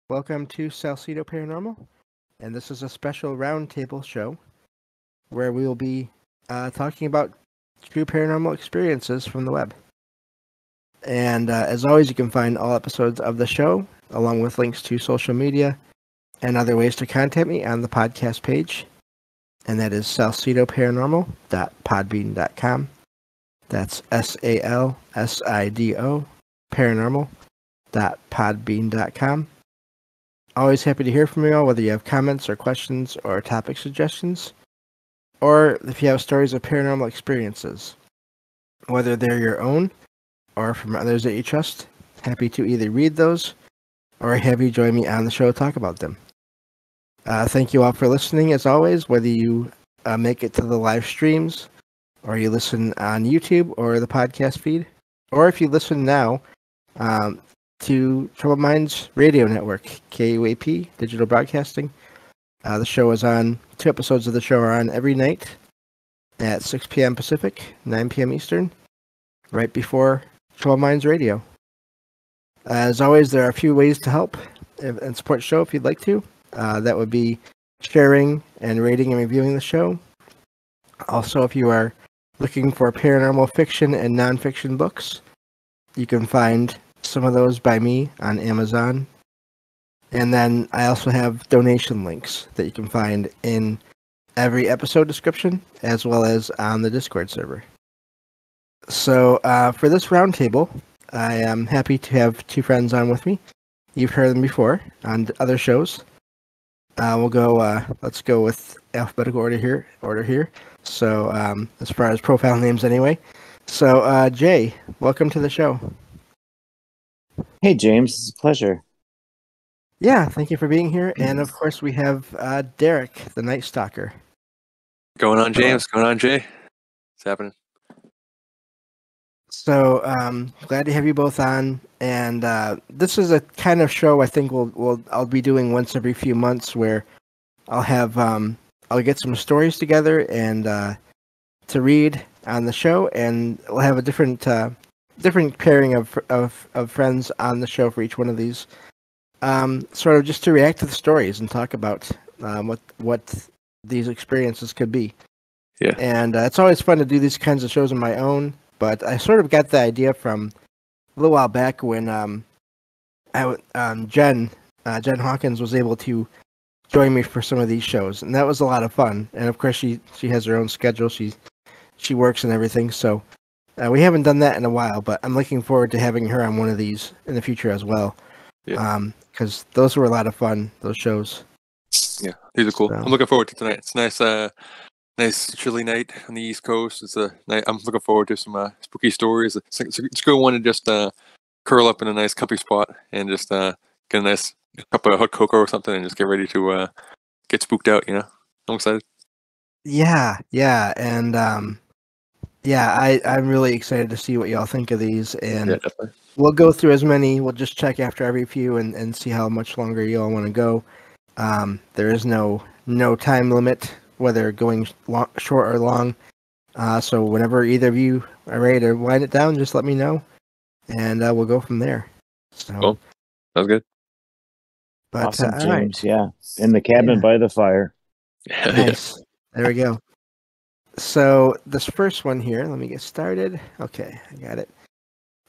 Welcome to Salcedo Paranormal, and this is a special roundtable show where we will be talking about true paranormal experiences from the web. And as always, you can find all episodes of the show, along with links to social media and other ways to contact me on the podcast page, and that is salcidoparanormal.podbean.com. That's SALSIDO paranormal.podbean.com. Always happy to hear from you all, whether you have comments or questions or topic suggestions, or if you have stories of paranormal experiences, whether they're your own or from others that you trust. Happy to either read those or have you join me on the show to talk about them. Thank you all for listening, as always, whether you make it to the live streams or you listen on YouTube or the podcast feed, or if you listen now to Troubled Minds Radio Network, KUAP, Digital Broadcasting. The show is on, 2 episodes of the show are on every night at 6 p.m. Pacific, 9 p.m. Eastern, right before Troubled Minds Radio. As always, there are a few ways to help and support the show if you'd like to. That would be sharing and rating and reviewing the show. Also, if you are looking for paranormal fiction and nonfiction books, you can find some of those by me on Amazon. And then I also have donation links that you can find in every episode description, as well as on the Discord server. So for this roundtable, I am happy to have 2 friends on with me. You've heard them before on other shows. We'll go. Let's go with alphabetical order here. So as far as profile names, anyway. So Jay, welcome to the show. Hey, James. It's a pleasure. Yeah, thank you for being here. And of course, we have Derek, the Night Stalker. Going on, James. Going on, Jay. What's happening? So glad to have you both on. And this is a kind of show I think I'll be doing once every few months, where I'll have I'll get some stories together and to read on the show, and we'll have a different pairing of friends on the show for each one of these, sort of just to react to the stories and talk about what these experiences could be. Yeah. And it's always fun to do these kinds of shows on my own, but I sort of got the idea from a little while back when Jen Hawkins was able to join me for some of these shows, and that was a lot of fun. And of course, she has her own schedule. She works and everything, so we haven't done that in a while. But I'm looking forward to having her on one of these in the future as well. Yeah. Because those were a lot of fun. Those shows. Yeah, these are cool. So. I'm looking forward to tonight. It's nice. Nice chilly night on the East Coast. It's a night. I'm looking forward to some spooky stories. It's a good one to just curl up in a nice comfy spot and just get a nice cup of hot cocoa or something and just get ready to get spooked out. You know, I'm excited. Yeah, and I'm really excited to see what y'all think of these. And Yeah, definitely. we'll go through as many. We'll just check after every few and see how much longer y'all want to go. There is no time limit, whether going short or long. So whenever either of you are ready to wind it down, just let me know, and we'll go from there. So, Cool. Sounds good. But, Awesome, all James. Yeah. In the cabin by the fire. right. Nice. There we go. So this first one here, let me get started. Okay, I got it.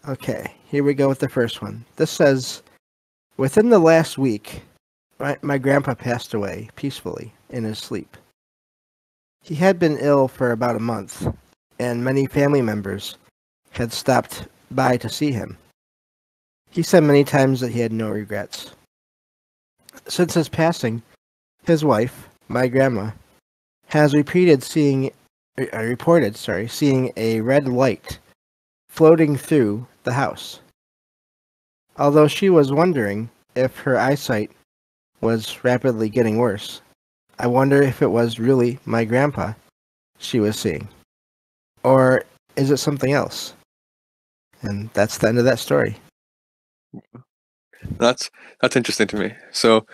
Okay, here we go with the first one. This says, within the last week, my grandpa passed away peacefully in his sleep. He had been ill for about a month, and many family members had stopped by to see him. He said many times that he had no regrets. Since his passing, his wife, my grandma, has reported seeing a red light floating through the house. Although she was wondering if her eyesight was rapidly getting worse, I wonder if it was really my grandpa she was seeing. Or is it something else? And that's the end of that story. That's interesting to me. So,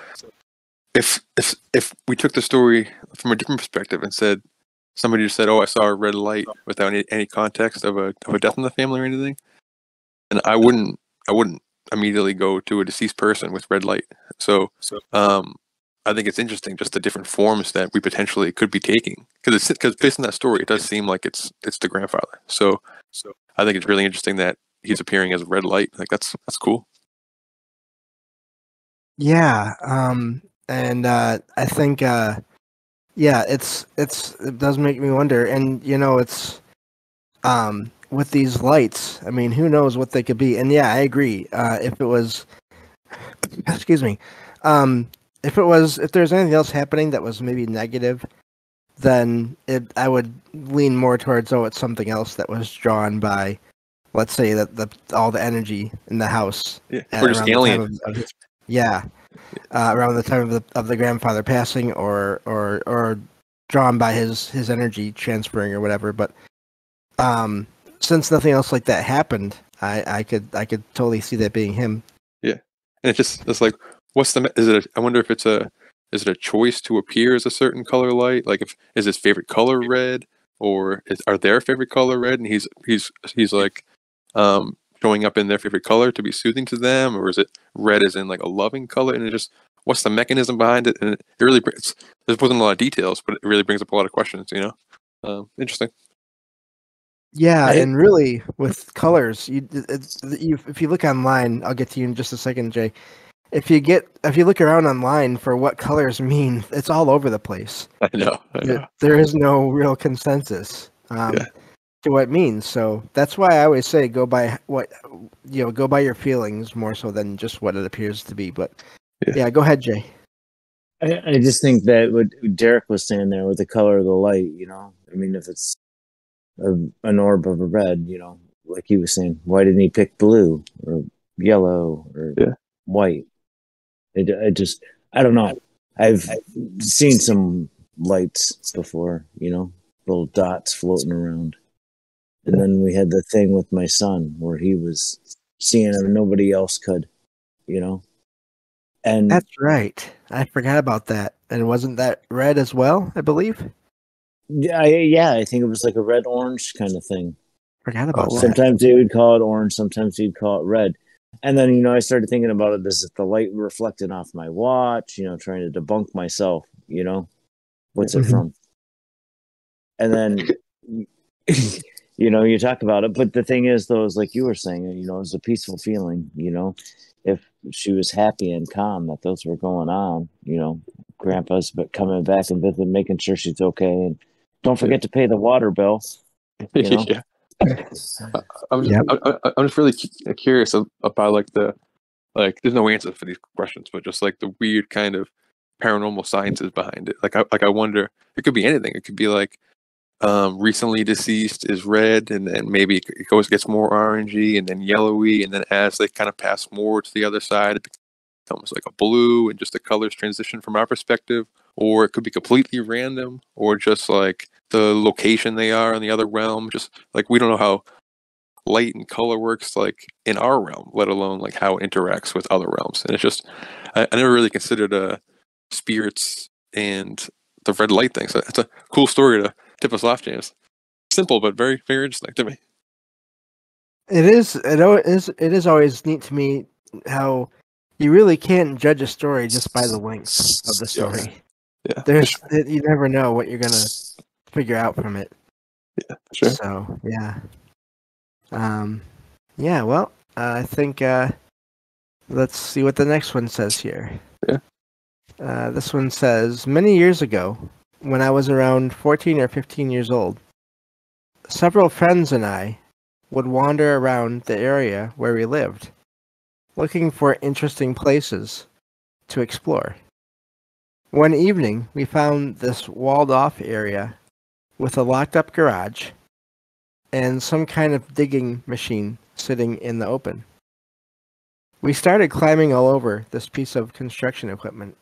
if we took the story from a different perspective and said somebody just said, "Oh, I saw a red light," without any context of a death in the family or anything, and I wouldn't immediately go to a deceased person with red light. So I think it's interesting just the different forms that we potentially could be taking, because based on that story, it does seem like it's the grandfather. So I think it's really interesting that he's appearing as a red light. Like that's cool. Yeah, and I think it does make me wonder, and it's with these lights. I mean, who knows what they could be? And yeah, I agree. If it was, excuse me, if there's anything else happening that was maybe negative, then I would lean more towards it's something else that was drawn by, let's say, that all the energy in the house. Yeah, or just alien. Around the time of the grandfather passing, or drawn by his energy transferring or whatever. But since nothing else like that happened, I could totally see that being him. Yeah, and it's like, I wonder if is it a choice to appear as a certain color light? Like, is his favorite color red, or are their favorite color red, and he's like showing up in their favorite color to be soothing to them, or is it red as in like a loving color? And what's the mechanism behind it? And it really there wasn't a lot of details, but it really brings up a lot of questions. Interesting. Yeah, and really with colors, if you look online, I'll get to you in just a second, Jay. If you look around online for what colors mean, it's all over the place. I know. There is no real consensus to what it means. So that's why I always say go by go by your feelings more so than just what it appears to be. But yeah, go ahead, Jay. I just think that what Derek was saying there with the color of the light, I mean, if it's an orb of a red, like he was saying, why didn't he pick blue or yellow or white? I don't know. I've seen some lights before, little dots floating around. And then we had the thing with my son where he was seeing them and nobody else could, And that's right. I forgot about that. And wasn't that red as well, I believe? Yeah, I think it was like a red-orange kind of thing. Forgot about that. Sometimes they would call it orange, sometimes they'd call it red. And then, I started thinking about it. Is it the light reflecting off my watch, trying to debunk myself, what's it from? And then, you talk about it. But the thing is, though, is like you were saying, it was a peaceful feeling, if she was happy and calm that those were going on, Grandpa's coming back and visiting, making sure she's okay. And don't forget to pay the water bill. Yeah. I'm just really curious about there's no answer for these questions, but just like the weird kind of paranormal sciences behind it. I wonder, it could be anything. It could be like recently deceased is red, and then maybe it gets more orangey and then yellowy, and then as they kind of pass more to the other side, it becomes like a blue, and just the colors transition from our perspective. Or it could be completely random, or just like the location they are in the other realm. Just like we don't know how light and color works like in our realm, let alone like how it interacts with other realms. And it's just I never really considered spirits and the red light thing. So it's a cool story to tip us off, James. Simple but very, very interesting to me. It is. It is always neat to me how you really can't judge a story just by the length of the story. Yeah. You never know what you're gonna figure out from it. Yeah, sure. So yeah. Well, I think let's see what the next one says here. Yeah. This one says, many years ago, when I was around 14 or 15 years old, several friends and I would wander around the area where we lived, looking for interesting places to explore. One evening, we found this walled-off area with a locked-up garage and some kind of digging machine sitting in the open. We started climbing all over this piece of construction equipment,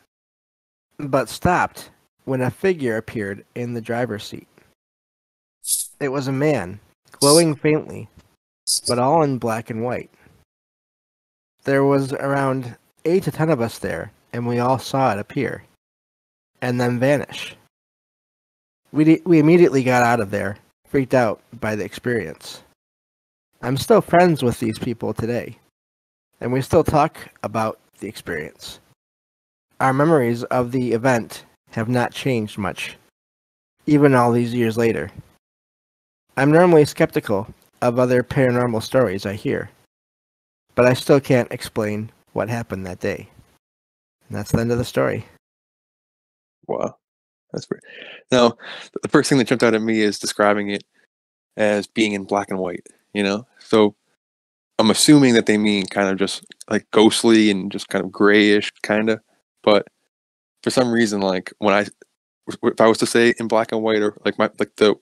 but stopped when a figure appeared in the driver's seat. It was a man, glowing faintly, but all in black and white. There was around 8 to 10 of us there, and we all saw it appear, and then vanish. We immediately got out of there, freaked out by the experience. I'm still friends with these people today, and we still talk about the experience. our memories of the event have not changed much, even all these years later. I'm normally skeptical of other paranormal stories I hear, but I still can't explain what happened that day. And that's the end of the story. Wow, that's weird. Now, the first thing that jumped out at me is describing it as being in black and white. So I'm assuming that they mean kind of just like ghostly and just kind of grayish, kind of. But for some reason, like if I was to say in black and white, or like the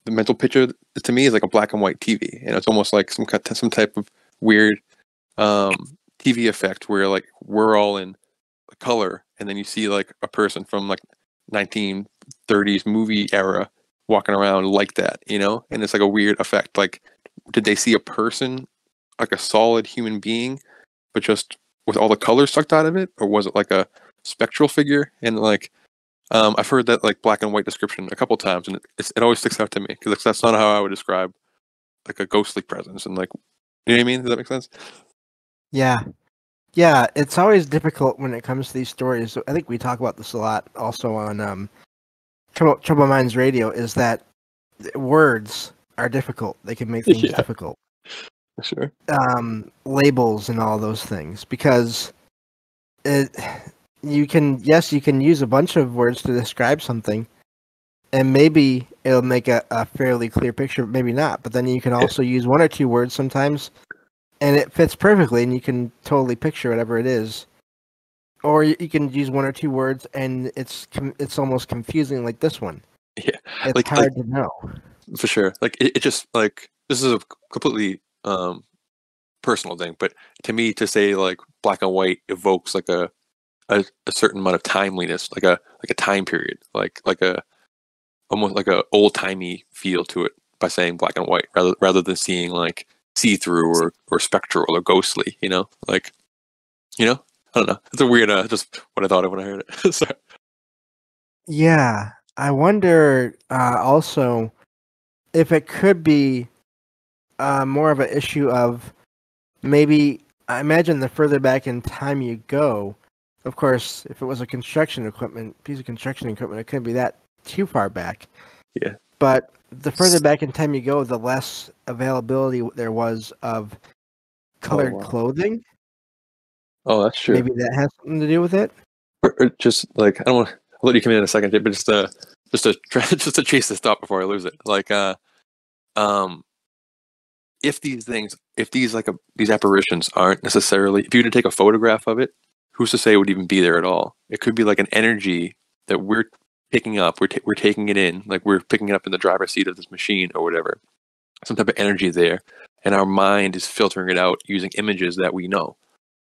mental picture to me is like a black and white TV, and it's almost like some type of weird TV effect where like we're all in color, and then you see like a person from like 1930s movie era walking around like that, and it's like a weird effect. Like, did they see a person, like a solid human being, but just with all the colors sucked out of it, or was it like a spectral figure? And like, I've heard that like black and white description a couple times, and it always sticks out to me because that's not how I would describe like a ghostly presence. And like, you know what I mean? Does that make sense? Yeah, it's always difficult when it comes to these stories. I think we talk about this a lot also on Trouble Minds Radio, is that words are difficult. They can make things difficult. Sure. Labels and all those things, because you can use a bunch of words to describe something, and maybe it'll make a fairly clear picture, maybe not. But then you can also use one or two words sometimes, and it fits perfectly, and you can totally picture whatever it is. Or you can use one or two words, and it's almost confusing, like this one. Yeah, it's hard to know. For sure. Like it just like, this is a completely personal thing, but to me, to say like black and white evokes like a certain amount of timeliness, like a time period, like almost like a old timey feel to it by saying black and white rather than seeing like see through or spectral or ghostly. Like, I don't know. It's a weird just what I thought of when I heard it. Sorry. Yeah, I wonder also if it could be more of an issue of maybe. I imagine the further back in time you go, of course, if it was a piece of construction equipment, it couldn't be that too far back. Yeah. But the further back in time you go, the less availability there was of colored clothing. Oh, that's true. Maybe that has something to do with it. Or just like, I don't want to, I'll let you come in a second, but just to try just to chase this thought before I lose it. Like, if these apparitions aren't necessarily, if you were to take a photograph of it, who's to say it would even be there at all? It could be like an energy that we're picking up. We're taking it in, like we're picking it up in the driver's seat of this machine or whatever. Some type of energy there, and our mind is filtering it out using images that we know.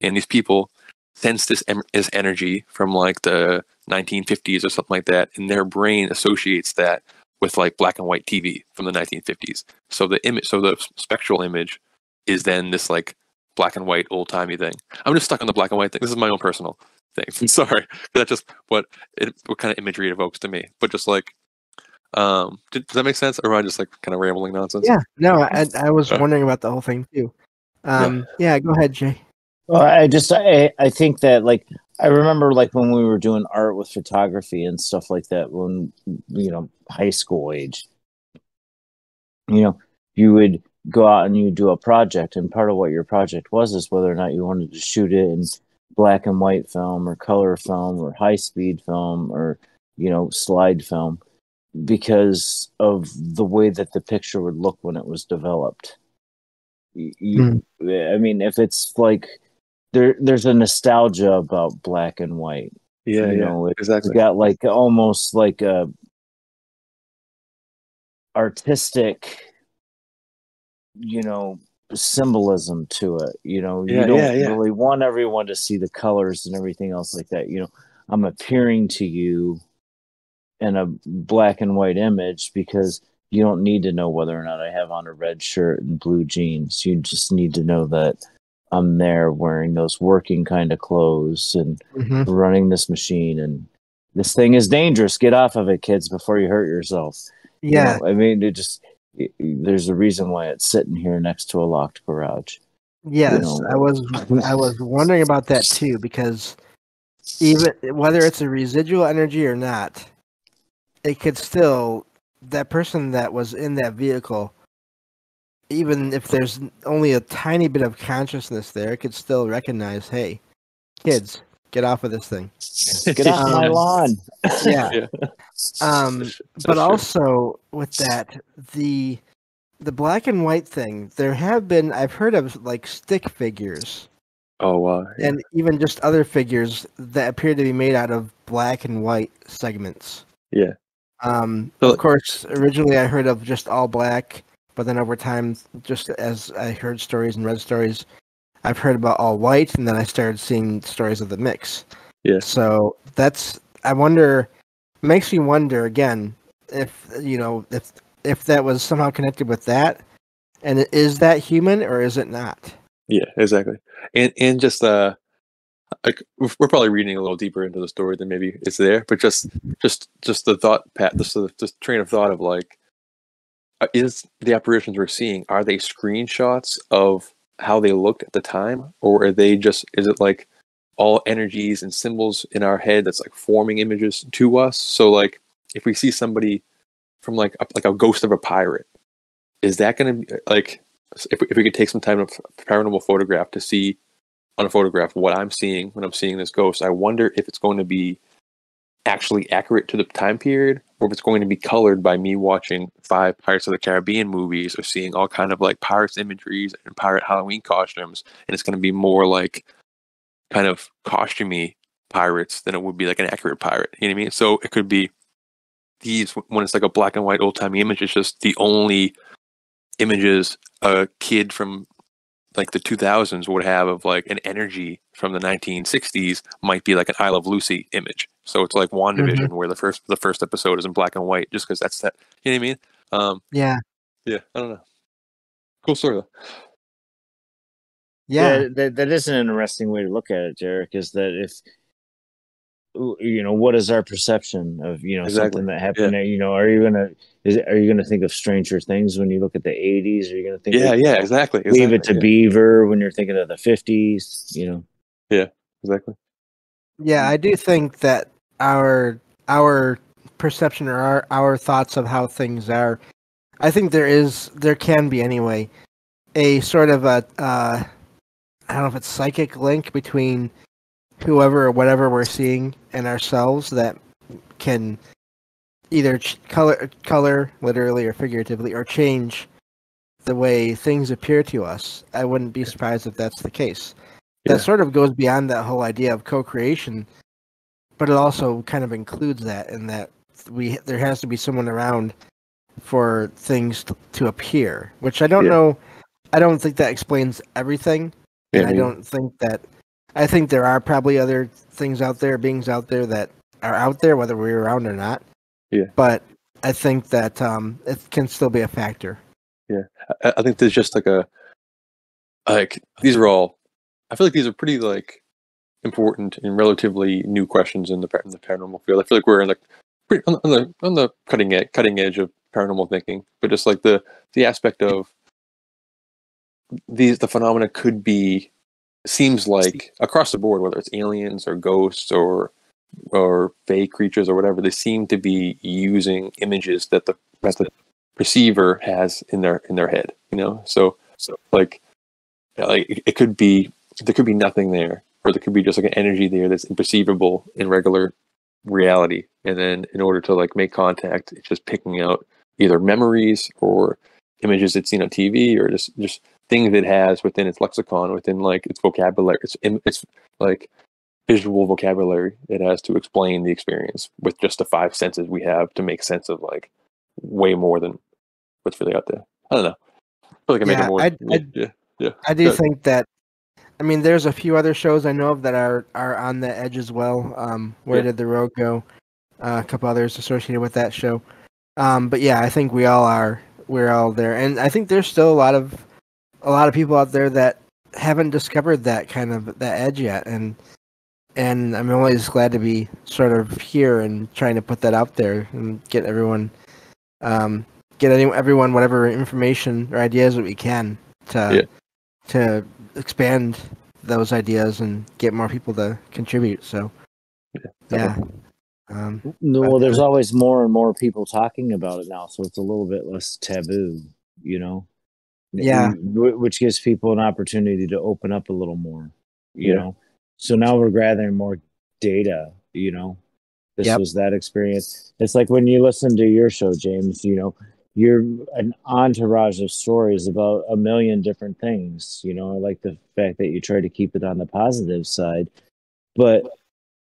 And these people sense this energy from like the 1950s or something like that, and their brain associates that with like black and white TV from the 1950s. So the spectral image is then this like black and white old timey thing. I'm just stuck on the black and white thing. This is my own personal thing. I'm sorry, that's just what kind of imagery it evokes to me. But just like, does that make sense, or am I just like kind of rambling nonsense? Yeah, no, I was wondering about the whole thing too. Yeah, go ahead, Jay. Well, I think that like I remember like when we were doing art with photography and stuff like that when high school age. You would go out and you do a project, and part of what your project was is whether or not you wanted to shoot it in black and white film or color film or high speed film or slide film, because of the way that the picture would look when it was developed. I mean, if it's like there's a nostalgia about black and white. Yeah, exactly. It's got like almost like a artistic, symbolism to it. You don't really want everyone to see the colors and everything else like that. I'm appearing to you in a black and white image because you don't need to know whether or not I have on a red shirt and blue jeans. You just need to know that I'm there wearing those working kind of clothes and running this machine, and this thing is dangerous. Get off of it, kids, before you hurt yourself. Yeah. I mean, there's a reason why it's sitting here next to a locked garage. Yes, I was wondering about that too, because even whether it's a residual energy or not, it could still, that person that was in that vehicle, even if there's only a tiny bit of consciousness there, it could still recognize, hey, kids, get off of this thing. Get off my lawn. Yeah. Yeah. But true. also with that, the black and white thing, there have been, I've heard of like stick figures Oh wow. Yeah. and even just other figures that appear to be made out of black and white segments. Yeah. Of course, originally I heard of just all black, but then over time, just as I heard stories and read stories, I've heard about all white, and then I started seeing stories of the mix. Yeah. So that's, I wonder, makes me wonder again if if that was somehow connected with that, and is that human or is it not? Yeah, exactly. And just like we're probably reading a little deeper into the story than maybe it's there, but just the thought pat, just train of thought of like, is the apparitions we're seeing, are they screenshots of how they looked at the time, or are they just, is it like all energies and symbols in our head that's like forming images to us? So like if we see somebody from like a ghost of a pirate, is that going to be like, if we could take some time of paranormal photograph to see on a photograph what I'm seeing when I'm seeing this ghost, I wonder if it's going to be actually accurate to the time period, or if it's going to be colored by me watching 5 Pirates of the Caribbean movies or seeing all kind of like pirates imageries and pirate Halloween costumes, and it's going to be more like kind of costumey pirates than it would be like an accurate pirate. You know what I mean? So it could be these, when it's like a black and white old timey image, it's just the only images a kid from like the 2000s would have of like an energy from the 1960s might be like an I Love Lucy image. So it's like WandaVision, where the first episode is in black and white, just because that's that. You know what I mean? Yeah. Yeah. I don't know. Cool story though. Yeah. That is an interesting way to look at it, Derek. Is that if what is our perception of Exactly. something that happened? Yeah. Are you gonna think of Stranger Things when you look at the 80s? Are you gonna think Exactly. Leave It to yeah. Beaver when you're thinking of the 50s? Yeah, exactly. Yeah, I do think that our perception or our thoughts of how things are, I think there can be anyway a sort of a I don't know if it's psychic link between whoever or whatever we're seeing and ourselves that can either color literally or figuratively, or change the way things appear to us. I wouldn't be surprised if that's the case. That sort of goes beyond that whole idea of co-creation, but it also kind of includes that, in that there has to be someone around for things to appear, which I don't know. I don't think that explains everything, and I think there are probably other things out there, beings out there that are out there, whether we're around or not. Yeah. But I think that it can still be a factor. Yeah. I think there's just like these are all, I feel like these are pretty like important and relatively new questions in the paranormal field. I feel like we're in on the cutting edge of paranormal thinking, but just like the aspect of the phenomena seems like across the board, whether it's aliens or ghosts or fake creatures or whatever, they seem to be using images that the perceiver has in their head. So like it could be, there could be nothing there, or there could be just like an energy there that's imperceivable in regular reality, and then in order to like make contact, it's just picking out either memories or images it's seen on TV, or just things it has within its lexicon, within like its vocabulary. It's like visual vocabulary it has to explain the experience with just the 5 senses we have to make sense of like way more than what's really out there. I don't know. I feel like I make it more. Yeah. I do think that. I mean, there's a few other shows I know of that are on the edge as well. Where Did the Road Go? A couple others associated with that show. But yeah, I think we all are. We're all there, and I think there's still a lot of people out there that haven't discovered that kind of that edge yet, and I'm always glad to be sort of here and trying to put that out there and get everyone, everyone whatever information or ideas that we can to expand those ideas and get more people to contribute. So Yeah. No, But, well, there's always more and more people talking about it now, so it's a little bit less taboo, you know. yeah. Which gives people an opportunity to open up a little more, you Yeah. know. So now we're gathering more data, you know. This Yep. was that experience. It's like when you listen to your show, James, you know, you're an entourage of stories about a million different things. You know, I like the fact that you try to keep it on the positive side, but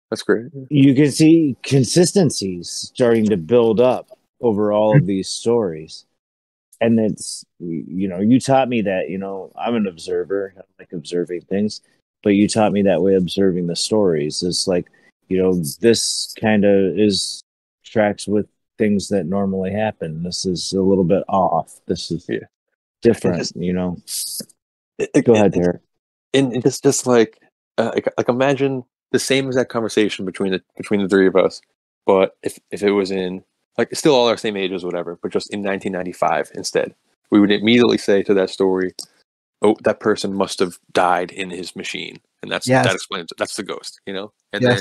That's great. you can see consistencies starting to build up over all of these stories. And it's, you know, you taught me that, you know, I'm an observer. I like observing things, but you taught me that way, observing the stories. It's like, you know, this kind of is tracks with things that normally happen. This is a little bit off. This is different, just, you know. Go ahead, Derek. And just like imagine the same exact conversation between the three of us, but if it was in like still all our same ages, whatever, but just in 1995 instead, we would immediately say to that story, "Oh, that person must have died in his machine," and that explains it. That's the ghost, you know. And then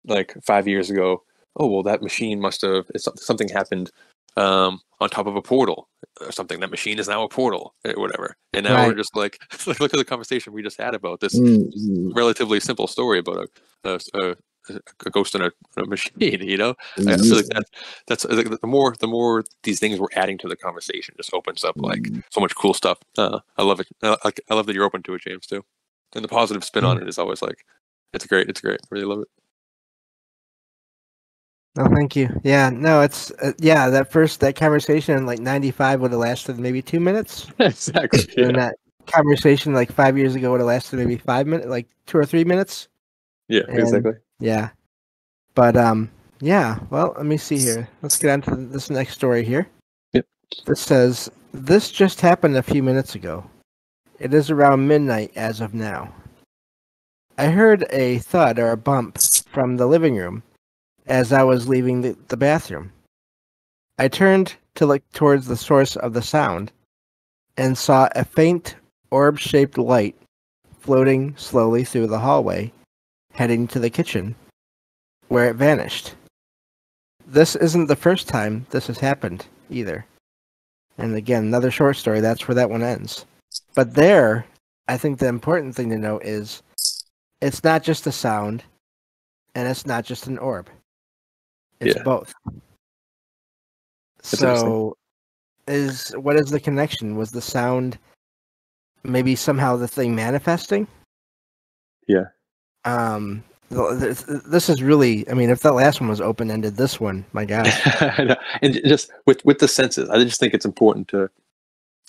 like 5 years ago, oh well, that machine must have something happened on top of a portal or something. That machine is now a portal or whatever. And now we're just like, look at the conversation we just had about this relatively simple story about a ghost in a machine. You know, I feel like that's the more these things we're adding to the conversation just opens up like so much cool stuff. I love it. I love that you're open to it, James, too. And the positive spin on it is always like, it's great. It's great. I really love it. Oh, thank you. Yeah, no, it's that conversation in like 95 would have lasted maybe 2 minutes. Exactly. Yeah. And that conversation like 5 years ago would have lasted maybe 5 minutes, like 2 or 3 minutes. Yeah, exactly. Yeah. But yeah, well, let me see here. Let's get on to this next story here. Yep. This says, "This just happened a few minutes ago. It is around midnight as of now. I heard a thud or a bump from the living room as I was leaving the bathroom. I turned to look towards the source of the sound and saw a faint orb-shaped light floating slowly through the hallway, heading to the kitchen, where it vanished. This isn't the first time this has happened, either." And again, another short story, that's where that one ends. But there, I think the important thing to note is, it's not just a sound, and it's not just an orb. It's both. So, what is the connection? Was the sound maybe somehow the thing manifesting? Yeah. This is really, I mean, if that last one was open-ended, this one, my God. And just with the senses, I just think it's important to,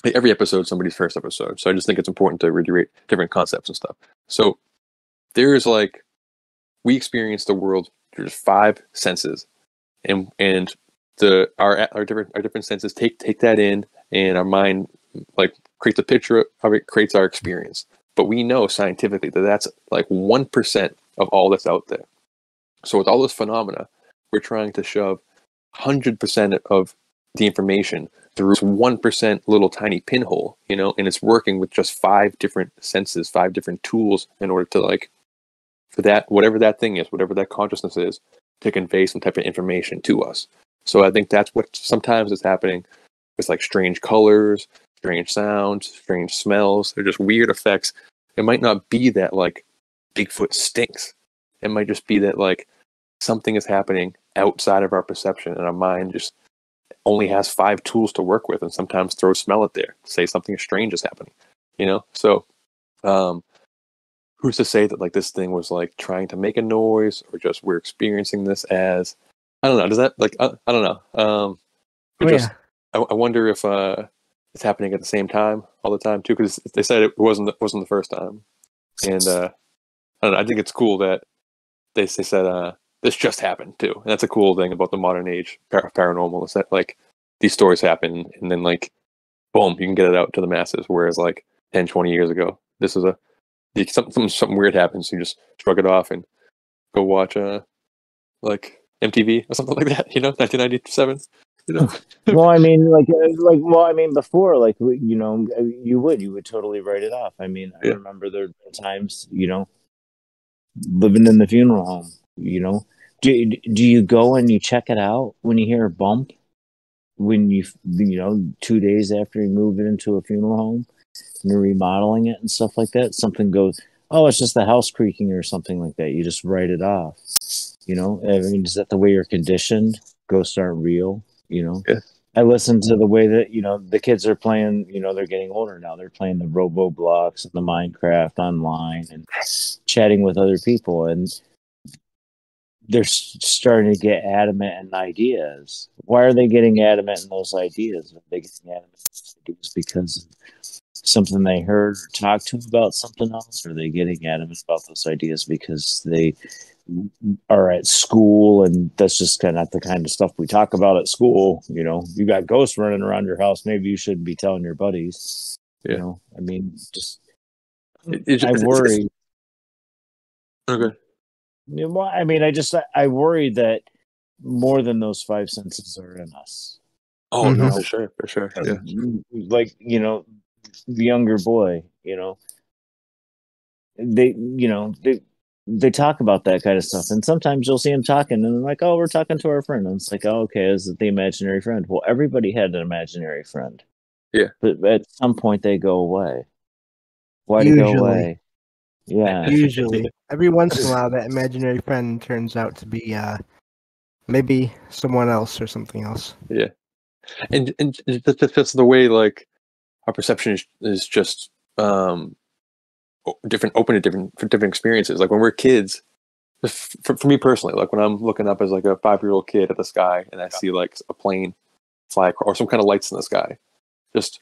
like, every episode is somebody's first episode. So I just think it's important to reiterate different concepts and stuff. So there's like, we experience the world through 5 senses, and our different senses take that in, and our mind like creates a picture of it, creates our experience. But we know scientifically that that's like 1% of all that's out there. So with all this phenomena, we're trying to shove 100% of the information through 1% little tiny pinhole, you know, and it's working with just 5 different senses, 5 different tools in order to, like, for that, whatever that thing is, whatever that consciousness is, to convey some type of information to us. So I think that's what sometimes is happening with like strange colors, strange sounds, strange smells. They're just weird effects. It might not be that like Bigfoot stinks. It might just be that like something is happening outside of our perception, and our mind just only has 5 tools to work with, and sometimes throw smell at there, say something strange is happening, you know? So who's to say that like this thing was like trying to make a noise, or just we're experiencing this as, I don't know, does that like I don't know. I wonder if it's happening at the same time all the time too, because they said it wasn't the first time. And I don't know, I think it's cool that they said this just happened too. And that's a cool thing about the modern age paranormal, is that like these stories happen, and then like boom, you can get it out to the masses, whereas like 10-20 years ago, this is something weird happens, you just shrug it off and go watch like MTV or something like that, you know, 1997, you know. Well, I mean, before, like, you know, you would totally write it off. I mean, I remember there have been times, you know, living in the funeral home, you know, Do you go and you check it out when you hear a bump? When you 2 days after you move it into a funeral home and you're remodeling it and stuff like that, something goes, oh, it's just the house creaking or something like that. You just write it off. I mean, is that the way you're conditioned? Ghosts aren't real. Yeah. I listen to the way that the kids are playing. They're getting older now. They're playing the Roblox and the Minecraft online and chatting with other people, and they're starting to get adamant in ideas. Why are they getting adamant in those ideas? Are they getting adamant in those ideas because of something they heard or talked to about something else? Or are they getting adamant about those ideas because they are at school and that's just kind of the kind of stuff we talk about at school? You got ghosts running around your house. Maybe you shouldn't be telling your buddies. Yeah. I mean, just I worry. Okay. Well, I mean, I worry that more than those five senses are in us. Oh, no, for sure. Yeah. Like, the younger boy, they talk about that kind of stuff. And sometimes you'll see them talking and they're like, oh, we're talking to our friend. And it's like, oh, okay, is it the imaginary friend? Well, everybody had an imaginary friend. Yeah. But at some point they go away. Why do they go away? Yeah. Usually. Every once in a while, that imaginary friend turns out to be maybe someone else or something else. Yeah. And that's the way, like, our perception is just different, open to different experiences. Like when we're kids, for me personally, like when I'm looking up as like a 5-year-old kid at the sky and I see like a plane fly across, or some kind of lights in the sky, just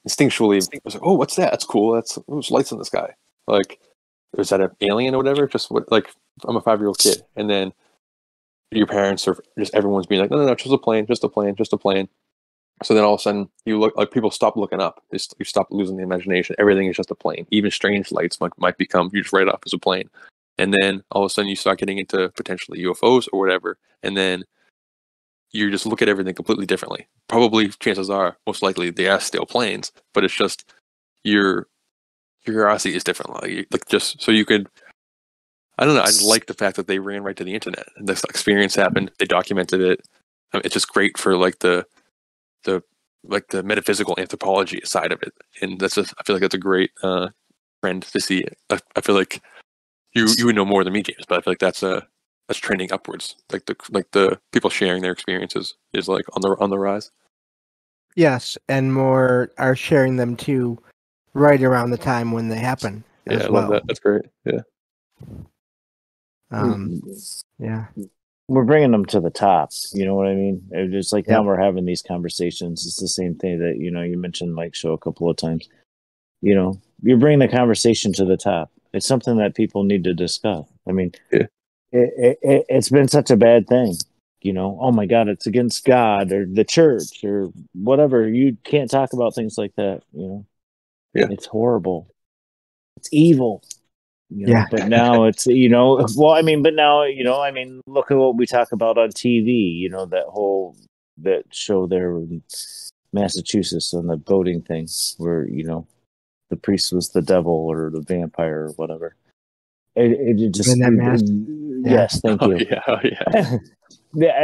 instinctually, I was like, oh, what's that? That's cool. There's lights in the sky. Like, is that an alien or whatever? Just like, I'm a 5-year-old kid, and then your parents or just everyone's being like, no, just a plane, just a plane, just a plane. So then all of a sudden you look like people stop looking up. You stop losing the imagination. Everything is just a plane. Even strange lights might become, you just write it off as a plane. And then all of a sudden you start getting into potentially UFOs or whatever. And then you just look at everything completely differently. Probably chances are, most likely they are still planes, but it's just your curiosity is different. Like just so you could, I don't know. I like the fact that they ran right to the internet and this experience happened. They documented it. I mean, it's just great for like the metaphysical anthropology side of it, and I feel like that's a great trend to see. I feel like you would know more than me, James, but I feel like that's trending upwards. Like the people sharing their experiences is like on the rise. Yes, and more are sharing them too, right around the time when they happen. Yeah, I love that. That's great. Yeah. Yeah. We're bringing them to the top. You know what I mean? It's like now we're having these conversations. It's the same thing that, you mentioned Mike's show a couple of times. You're bringing the conversation to the top. It's something that people need to discuss. I mean, it's been such a bad thing. Oh my God, it's against God or the church or whatever. You can't talk about things like that. Yeah. It's horrible. It's evil. Yeah. But now it's, well, I mean, but now, look at what we talk about on TV, that show there in Massachusetts on the boating thing where, the priest was the devil or the vampire or whatever. It just, yes, thank you. Yeah.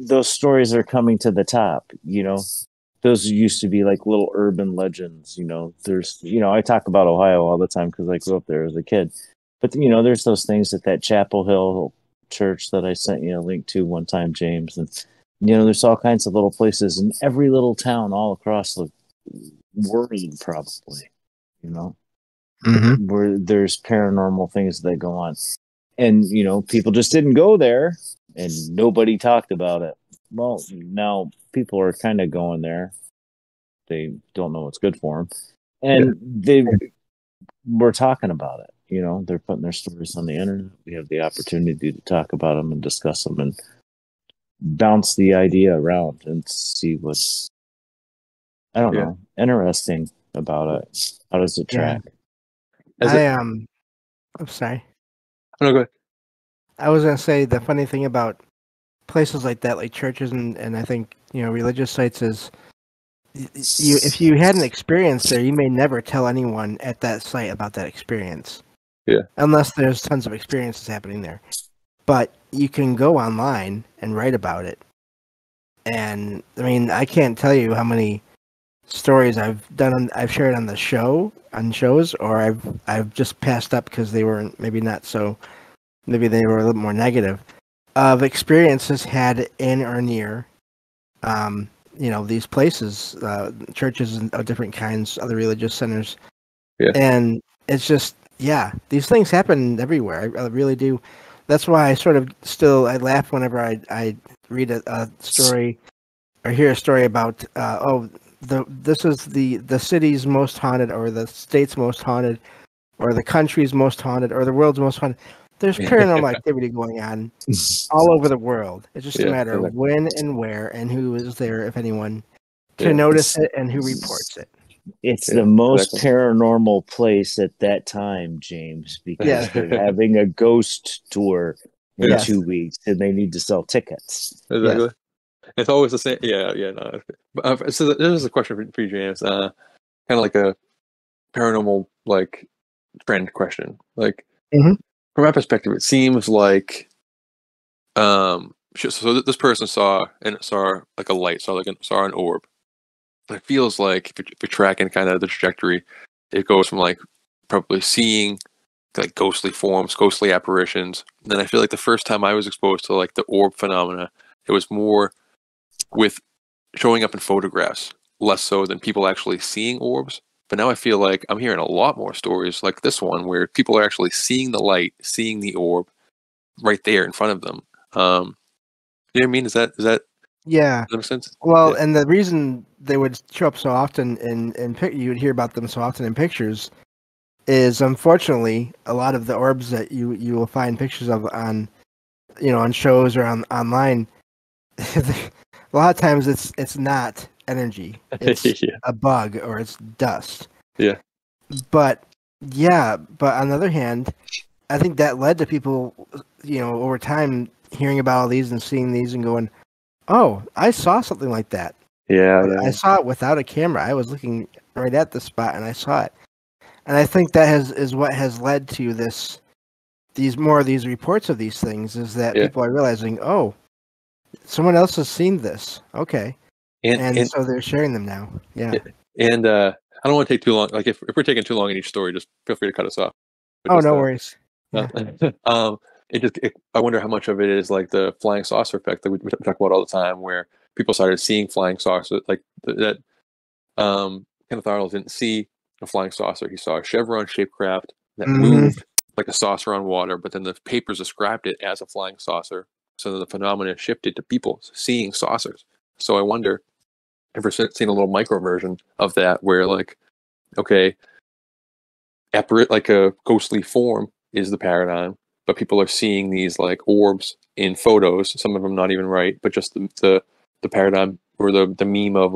Those stories are coming to the top, Those used to be like little urban legends, There's, I talk about Ohio all the time because I grew up there as a kid. But, there's those things at that Chapel Hill church that I sent you a link to one time, James. And, there's all kinds of little places in every little town all across the world, probably, where there's paranormal things that go on. And, people just didn't go there and nobody talked about it. Well, now people are kind of going there. They don't know what's good for them. And we're talking about it. They're putting their stories on the internet. We have the opportunity to talk about them and discuss them and bounce the idea around and see what's, I don't know, interesting about it. How does it track? I'm sorry. No, go ahead. I was going to say the funny thing about places like that, like churches and I think, religious sites is if you had an experience there, you may never tell anyone at that site about that experience. Yeah. Unless there's tons of experiences happening there. But you can go online and write about it. And I mean, I can't tell you how many stories I've shared on the shows, or I've just passed up because they were maybe a little more negative, of experiences had in or near, these places, churches of different kinds, other religious centers. Yeah. And it's just, these things happen everywhere. I really do. That's why I laugh whenever I read a story or hear a story about, this is the city's most haunted, or the state's most haunted, or the country's most haunted, or the world's most haunted. There's paranormal activity going on all over the world. It's just a matter of when and where and who is there, if anyone, to notice it and who reports it. It's the most paranormal place at that time, James, because they're having a ghost tour in 2 weeks and they need to sell tickets. Exactly. Yes. It's always the same. Yeah. No. So there's a question for you, James. Kind of like a paranormal trend question. From my perspective, it seems like so this person saw like a light, saw an orb. But it feels like if you're tracking kind of the trajectory, it goes from probably seeing ghostly forms, ghostly apparitions. And then I feel like the first time I was exposed to the orb phenomena, it was more with showing up in photographs, less so than people actually seeing orbs. But now I feel like I'm hearing a lot more stories like this one where people are actually seeing the light, seeing the orb right there in front of them. You know what I mean? Is that yeah? Does that make sense? Well, and the reason they would show up so often you would hear about them so often in pictures is, unfortunately, a lot of the orbs that you will find pictures of on shows or online, a lot of times it's not energy. It's a bug or it's dust. Yeah. But on the other hand, I think that led to people, over time hearing about all these and seeing these and going, oh, I saw something like that. Yeah. I saw it without a camera. I was looking right at the spot and I saw it. And I think that is what has led to these reports of these things, is that people are realizing, oh, someone else has seen this. Okay. And so they're sharing them now. Yeah. And I don't want to take too long. If we're taking too long in each story, just feel free to cut us off. But no worries. Yeah. I wonder how much of it is the flying saucer effect that we talk about all the time, where people started seeing flying saucers, that Kenneth Arnold didn't see a flying saucer. He saw a chevron-shaped craft that moved like a saucer on water, but then the papers described it as a flying saucer. So the phenomenon shifted to people seeing saucers. So I wonder if we're seeing a little micro version of that, where a ghostly form is the paradigm, but people are seeing these orbs in photos. Some of them not even right, but just the paradigm or the meme of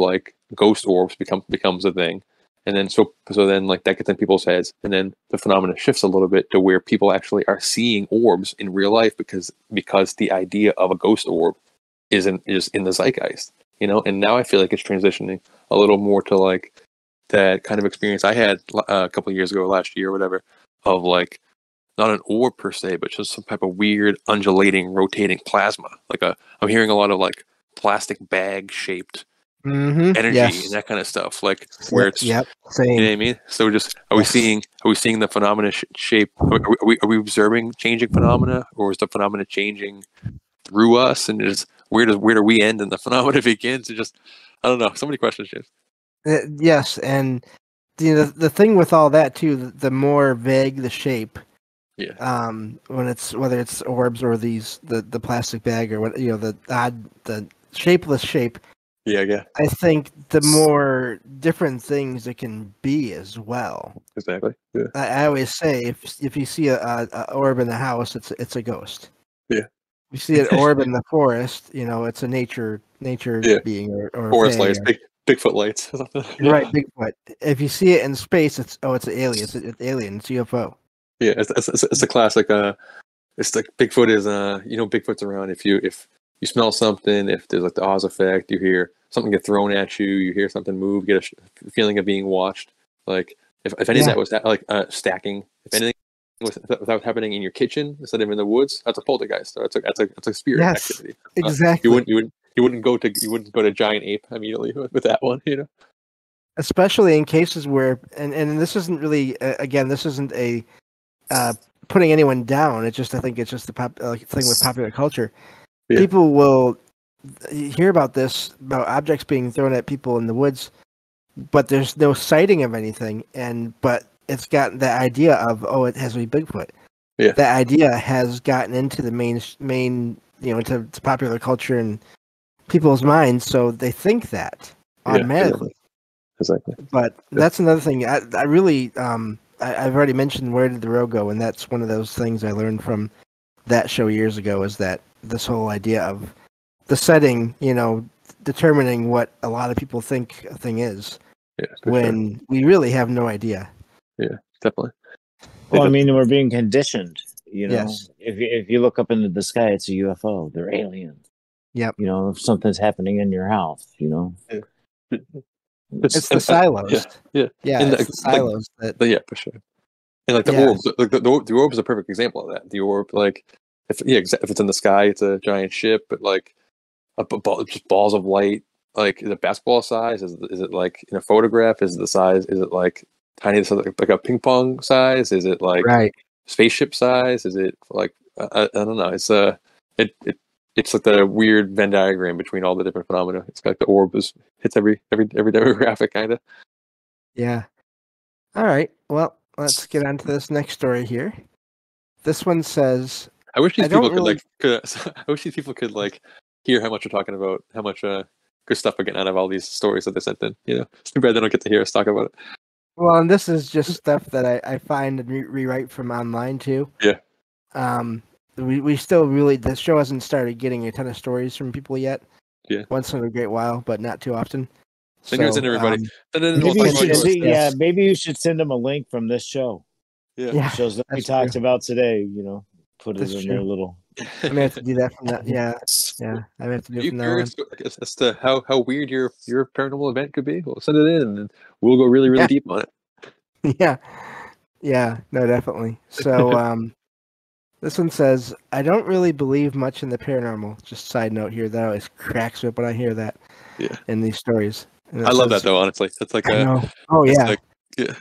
ghost orbs becomes a thing. And then so then that gets in people's heads, and then the phenomenon shifts a little bit to where people actually are seeing orbs in real life because the idea of a ghost orb is in the zeitgeist, And now I feel like it's transitioning a little more to that kind of experience I had a couple of years ago, last year or whatever, of not an orb per se, but just some type of weird undulating, rotating plasma. I'm hearing a lot of plastic bag shaped energy and that kind of stuff, where it's same. You know what I mean? So are we seeing the phenomena shape? Are we observing changing phenomena, or is the phenomena changing through us? And just where do we end and the phenomena begins? It just, I don't know. So many questions, James. Yes, and the thing with all that too, the more vague the shape, whether it's orbs or the plastic bag or what, the shapeless shape. Yeah. I think the more different things it can be as well. Exactly. Yeah. I always say if you see a orb in the house, it's a ghost. Yeah. If you see an orb in the forest, it's a nature being or forest lights, Bigfoot lights. Right, Bigfoot. If you see it in space, it's an alien. It's alien. It's UFO. Yeah, it's a classic. It's Bigfoot is Bigfoot's around if you smell something, if there's the Oz effect, you hear something get thrown at you, you hear something move, get a feeling of being watched. If any of that was stacking, if anything without happening in your kitchen instead of in the woods, that's a poltergeist. So that's a spirit Yes, activity. exactly. You wouldn't go to Giant Ape immediately with that one, you know. Especially in cases where, and this isn't really, again, this isn't a putting anyone down. It's just, I think it's just the thing with popular culture. Yeah. People will hear about about objects being thrown at people in the woods, but there's no sighting of anything, but it's got the idea of, oh, it has to be Bigfoot. Yeah. That idea has gotten into the main into popular culture and people's minds, so they think that automatically. Yeah, exactly. But that's another thing. I really, I've already mentioned Where Did the Road Go, and that's one of those things I learned from that show years ago. Is that this whole idea of the setting, determining what a lot of people think a thing is, when we really have no idea. Yeah, definitely. Well, I mean, we're being conditioned. Yes. If you look up into the sky, it's a UFO. They're aliens. Yep. If something's happening in your house, Yeah. It's the silos. Yeah. And it's the silos. Yeah, for sure. And like the orbs, the orb is a perfect example of that. The orb, like, if it's in the sky, it's a giant ship, but like just balls of light. Like, is it basketball size? Is it like in a photograph? Is it the size? Is it like tiny, like a ping pong size? Is it like spaceship size? Is it like I don't know. It's it's like the weird Venn diagram between all the different phenomena. It's like the orb hits every demographic, kind of. Yeah. All right. Well, let's get on to this next story here. This one says, I wish these people could like hear how much we're talking about, how much good stuff we're getting out of all these stories that they sent in. It's too bad they don't get to hear us talk about it. Well, and this is just stuff that I find and rewrite from online too. Yeah. We still really, the show hasn't started getting a ton of stories from people yet. Yeah. Once in a great while, but not too often. Send yours in, everybody. Maybe you should send them a link from this show. Yeah. Shows that we talked about today. Put it in their little. I may have to do that from that. Yeah. I may have to do it from there. As to how weird your paranormal event could be, well, send it in, and we'll go really, really deep on it. Yeah. No, definitely. So, this one says, I don't really believe much in the paranormal. Just side note here, that always cracks me up when I hear that. Yeah. In these stories. I love that though. Honestly, it's like it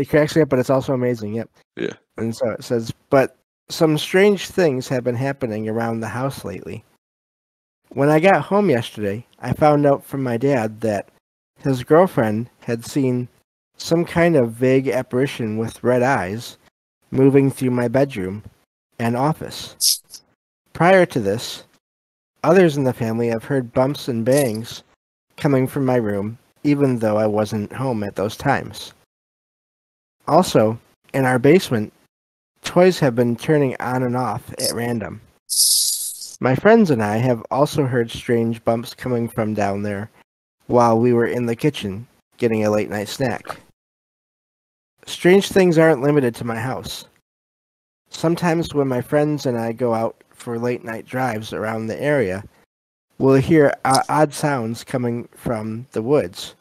cracks me up, but it's also amazing. Yep. Yeah. And so it says, but some strange things have been happening around the house lately. When I got home yesterday, I found out from my dad that his girlfriend had seen some kind of vague apparition with red eyes moving through my bedroom and office. Prior to this, others in the family have heard bumps and bangs coming from my room, even though I wasn't home at those times. Also, in our basement, toys have been turning on and off at random. My friends and I have also heard strange bumps coming from down there while we were in the kitchen getting a late night snack. Strange things aren't limited to my house. Sometimes when my friends and I go out for late night drives around the area, we'll hear odd sounds coming from the woods,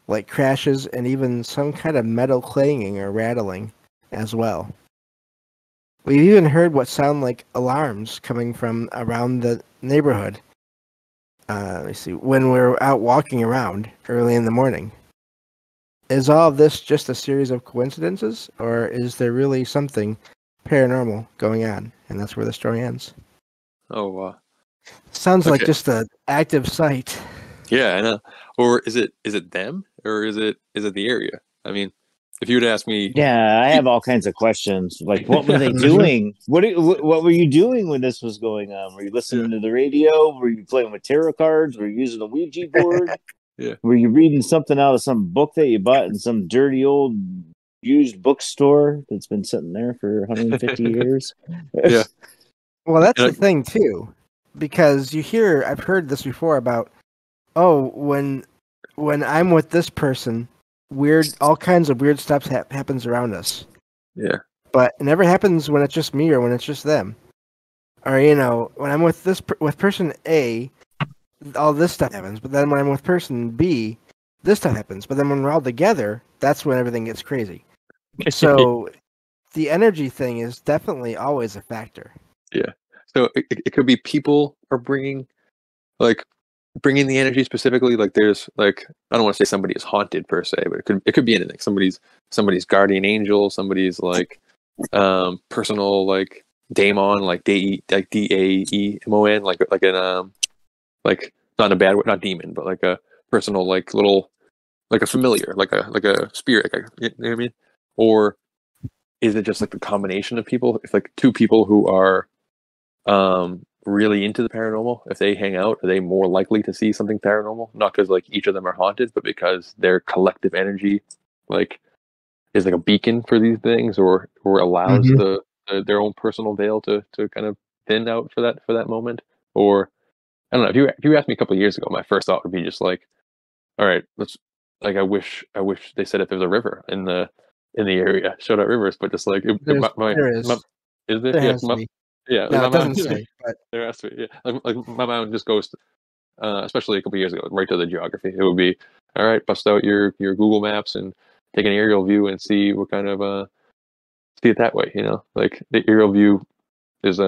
like crashes and even some kind of metal clanging or rattling as well. We've even heard what sound like alarms coming from around the neighborhood. Let's see, when we're out walking around early in the morning. Is all of this just a series of coincidences, or is there really something paranormal going on? And that's where the story ends. Oh, wow. Sounds like just an active site. Yeah, I know. Or is it them, or is it the area? I mean, if you would ask me, I have all kinds of questions. Like, what were they doing? What were you doing when this was going on? Were you listening to the radio? Were you playing with tarot cards? Were you using a Ouija board? Yeah. Were you reading something out of some book that you bought in some dirty old used bookstore that's been sitting there for 150 years? Yeah. Well, that's the thing too, because I've heard this before about, when I'm with this person, all kinds of weird stuff happens around us. Yeah. But it never happens when it's just me or when it's just them. Or, when I'm with with person A, all this stuff happens. But then when I'm with person B, this stuff happens. But then when we're all together, that's when everything gets crazy. So the energy thing is definitely always a factor. Yeah. So it could be people are bringing the energy specifically. Like there's like I don't want to say somebody is haunted per se, but it could be anything. Somebody's guardian angel, somebody's like personal like daemon, like Daemon, like an like not in a bad way, not demon, but like a personal like little like a familiar, like a spirit, you know what I mean? Or is it just like the combination of people? If like two people who are really into the paranormal, if they hang out, are they more likely to see something paranormal? Not because like each of them are haunted, but because their collective energy like is like a beacon for these things, or allows their own personal veil to kind of thin out for that moment. Or I don't know. If you asked me a couple of years ago, my first thought would be just like, all right, let's like I wish they said if there's a river in the area, shout out rivers, but just like There is. is there? There Yeah, has to be. yeah. No, Like, it doesn't say. But there has to be. Yeah, like my mind just goes, especially a couple of years ago, right to the geography. It would be all right. Bust out your Google Maps and take an aerial view and see what kind of see it that way. You know, like the aerial view is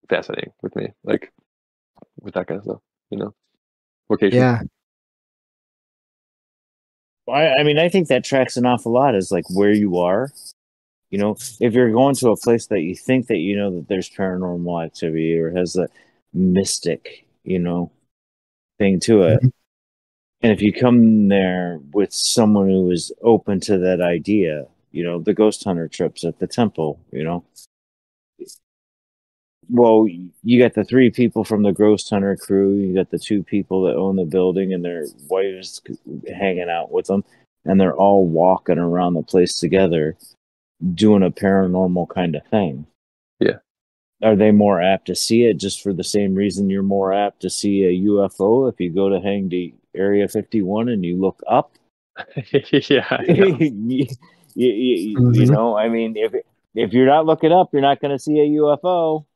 fascinating with me. Like with that kind of stuff. You know, location. yeah, I mean, I think that tracks an awful lot is like where you are. You know, if you're going to a place that you think that you know that there's paranormal activity or has a mystic, thing to it, Mhm. and if you come there with someone who is open to that idea, the ghost hunter trips at the temple, well, you got the three people from the ghost hunter crew, you got the two people that own the building and their wives hanging out with them, and they're all walking around the place together doing a paranormal kind of thing. Yeah. Are they more apt to see it just for the same reason you're more apt to see a UFO if you go to hang to Area 51 and you look up? Yeah. I know. I mean, if you're not looking up, you're not going to see a UFO.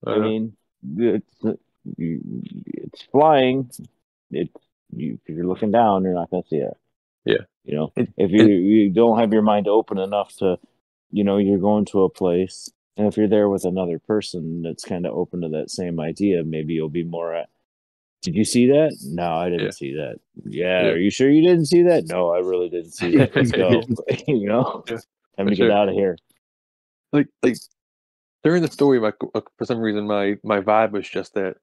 I mean, it's flying. If you're looking down, you're not going to see it. Yeah. If you don't have your mind open enough to, you're going to a place, and if you're there with another person that's kind of open to that same idea, maybe you'll be more. Did you see that? No, I didn't see that. Yeah, are you sure you didn't see that? No, I really didn't see that. Let's go. Time to get out of here. Like during the story, for some reason, my vibe was just that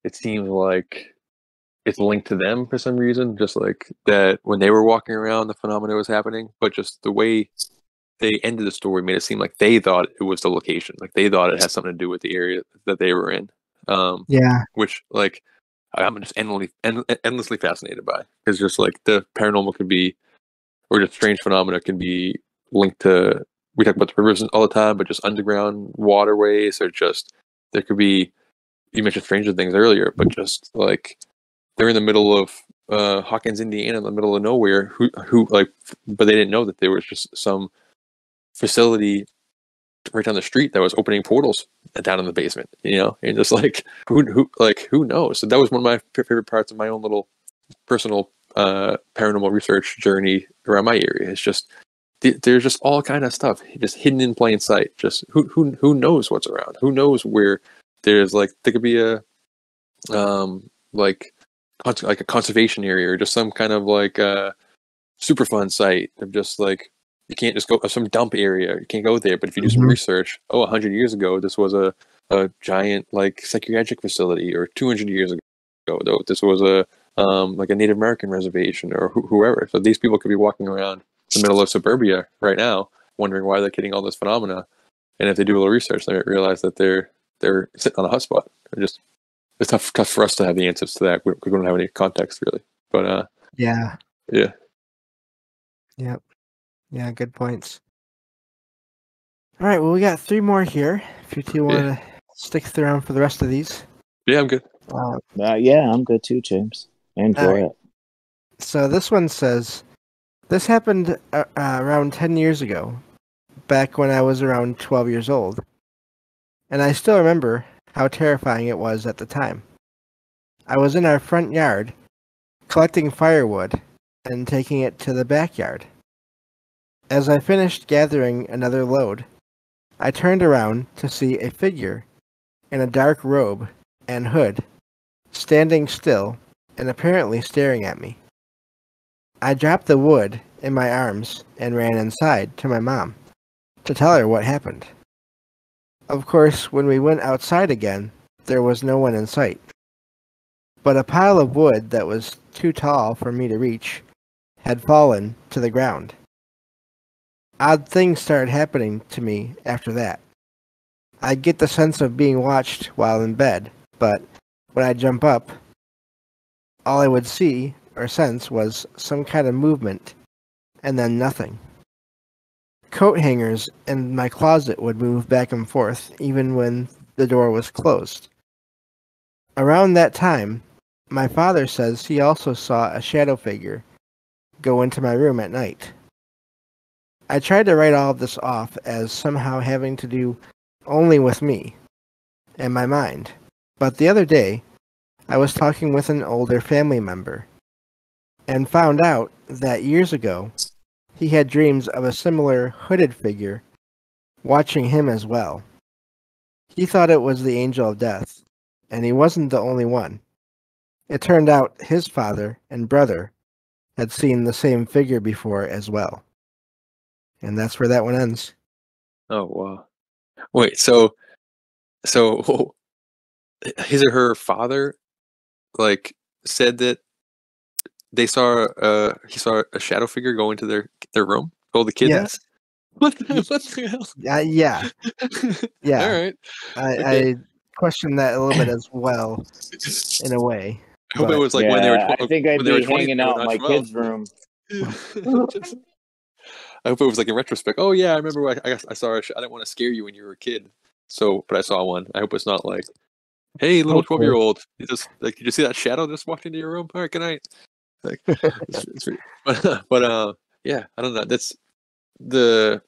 it seems like it's linked to them for some reason, just like that when they were walking around, the phenomena was happening, but just the way they ended the story made it seem like they thought it was the location, like they thought it had something to do with the area that they were in. yeah, Which like I'm just endlessly fascinated by, because just like the paranormal could be, or just strange phenomena can be linked to. We talk about the rivers all the time, but just underground waterways, or just there could be. You mentioned Stranger Things earlier, but just like they're in the middle of Hawkins, Indiana, in the middle of nowhere. Who like, but they didn't know that there was just some facility right down the street that was opening portals down in the basement. And just like who knows? So that was one of my favorite parts of my own little personal paranormal research journey around my area. It's just there's just all kind of stuff just hidden in plain sight. Just who knows what's around? Who knows where there's like there could be a like a conservation area, or just some kind of like super fun site of just like you can't just go some dump area. You can't go there, but if you do some research, 100 years ago this was a giant like psychiatric facility, or 200 years ago though this was a like a Native American reservation, or whoever. So these people could be walking around the middle of suburbia right now, wondering why they're getting all this phenomena. And if they do a little research, they might realize that they're sitting on a hotspot. It's tough for us to have the answers to that. We don't have any context really. But yeah, yeah. Yep. Yeah, good points. All right, well, we got 3 more here. If you two want to stick around for the rest of these. Yeah, I'm good. Yeah, I'm good too, James. Enjoy it. So this one says, this happened around 10 years ago, back when I was around 12 years old. And I still remember how terrifying it was at the time. I was in our front yard, collecting firewood and taking it to the backyard. As I finished gathering another load, I turned around to see a figure in a dark robe and hood, standing still and apparently staring at me. I dropped the wood in my arms and ran inside to my mom to tell her what happened. Of course, when we went outside again, there was no one in sight. But a pile of wood that was too tall for me to reach had fallen to the ground. Odd things started happening to me after that. I get the sense of being watched while in bed, but when I jump up, all I would see or sense was some kind of movement, and then nothing. Coat hangers in my closet would move back and forth even when the door was closed. Around that time, my father says he also saw a shadow figure go into my room at night. I tried to write all of this off as somehow having to do only with me and my mind, but the other day, I was talking with an older family member and found out that years ago, he had dreams of a similar hooded figure watching him as well. He thought it was the angel of death, and he wasn't the only one. It turned out his father and brother had seen the same figure before as well. And that's where that one ends. Oh wow! Wait, so his or her father like said that he saw a shadow figure go into their room. Oh, the kid. Yes. What the hell? Yeah. All right. Okay. I questioned that a little bit as well, in a way. I hope it but- was like when they were I think I'd when they were be 20, hanging they were out in not my 12. kid's room. I hope it was like in retrospect. Oh yeah, I remember. I saw. I didn't want to scare you when you were a kid, so but I saw one. I hope it's not like, hey, little Hopefully. 12-year-old, you just like you see that shadow just walked into your room. All right, good night. Like, but yeah, I don't know. That's the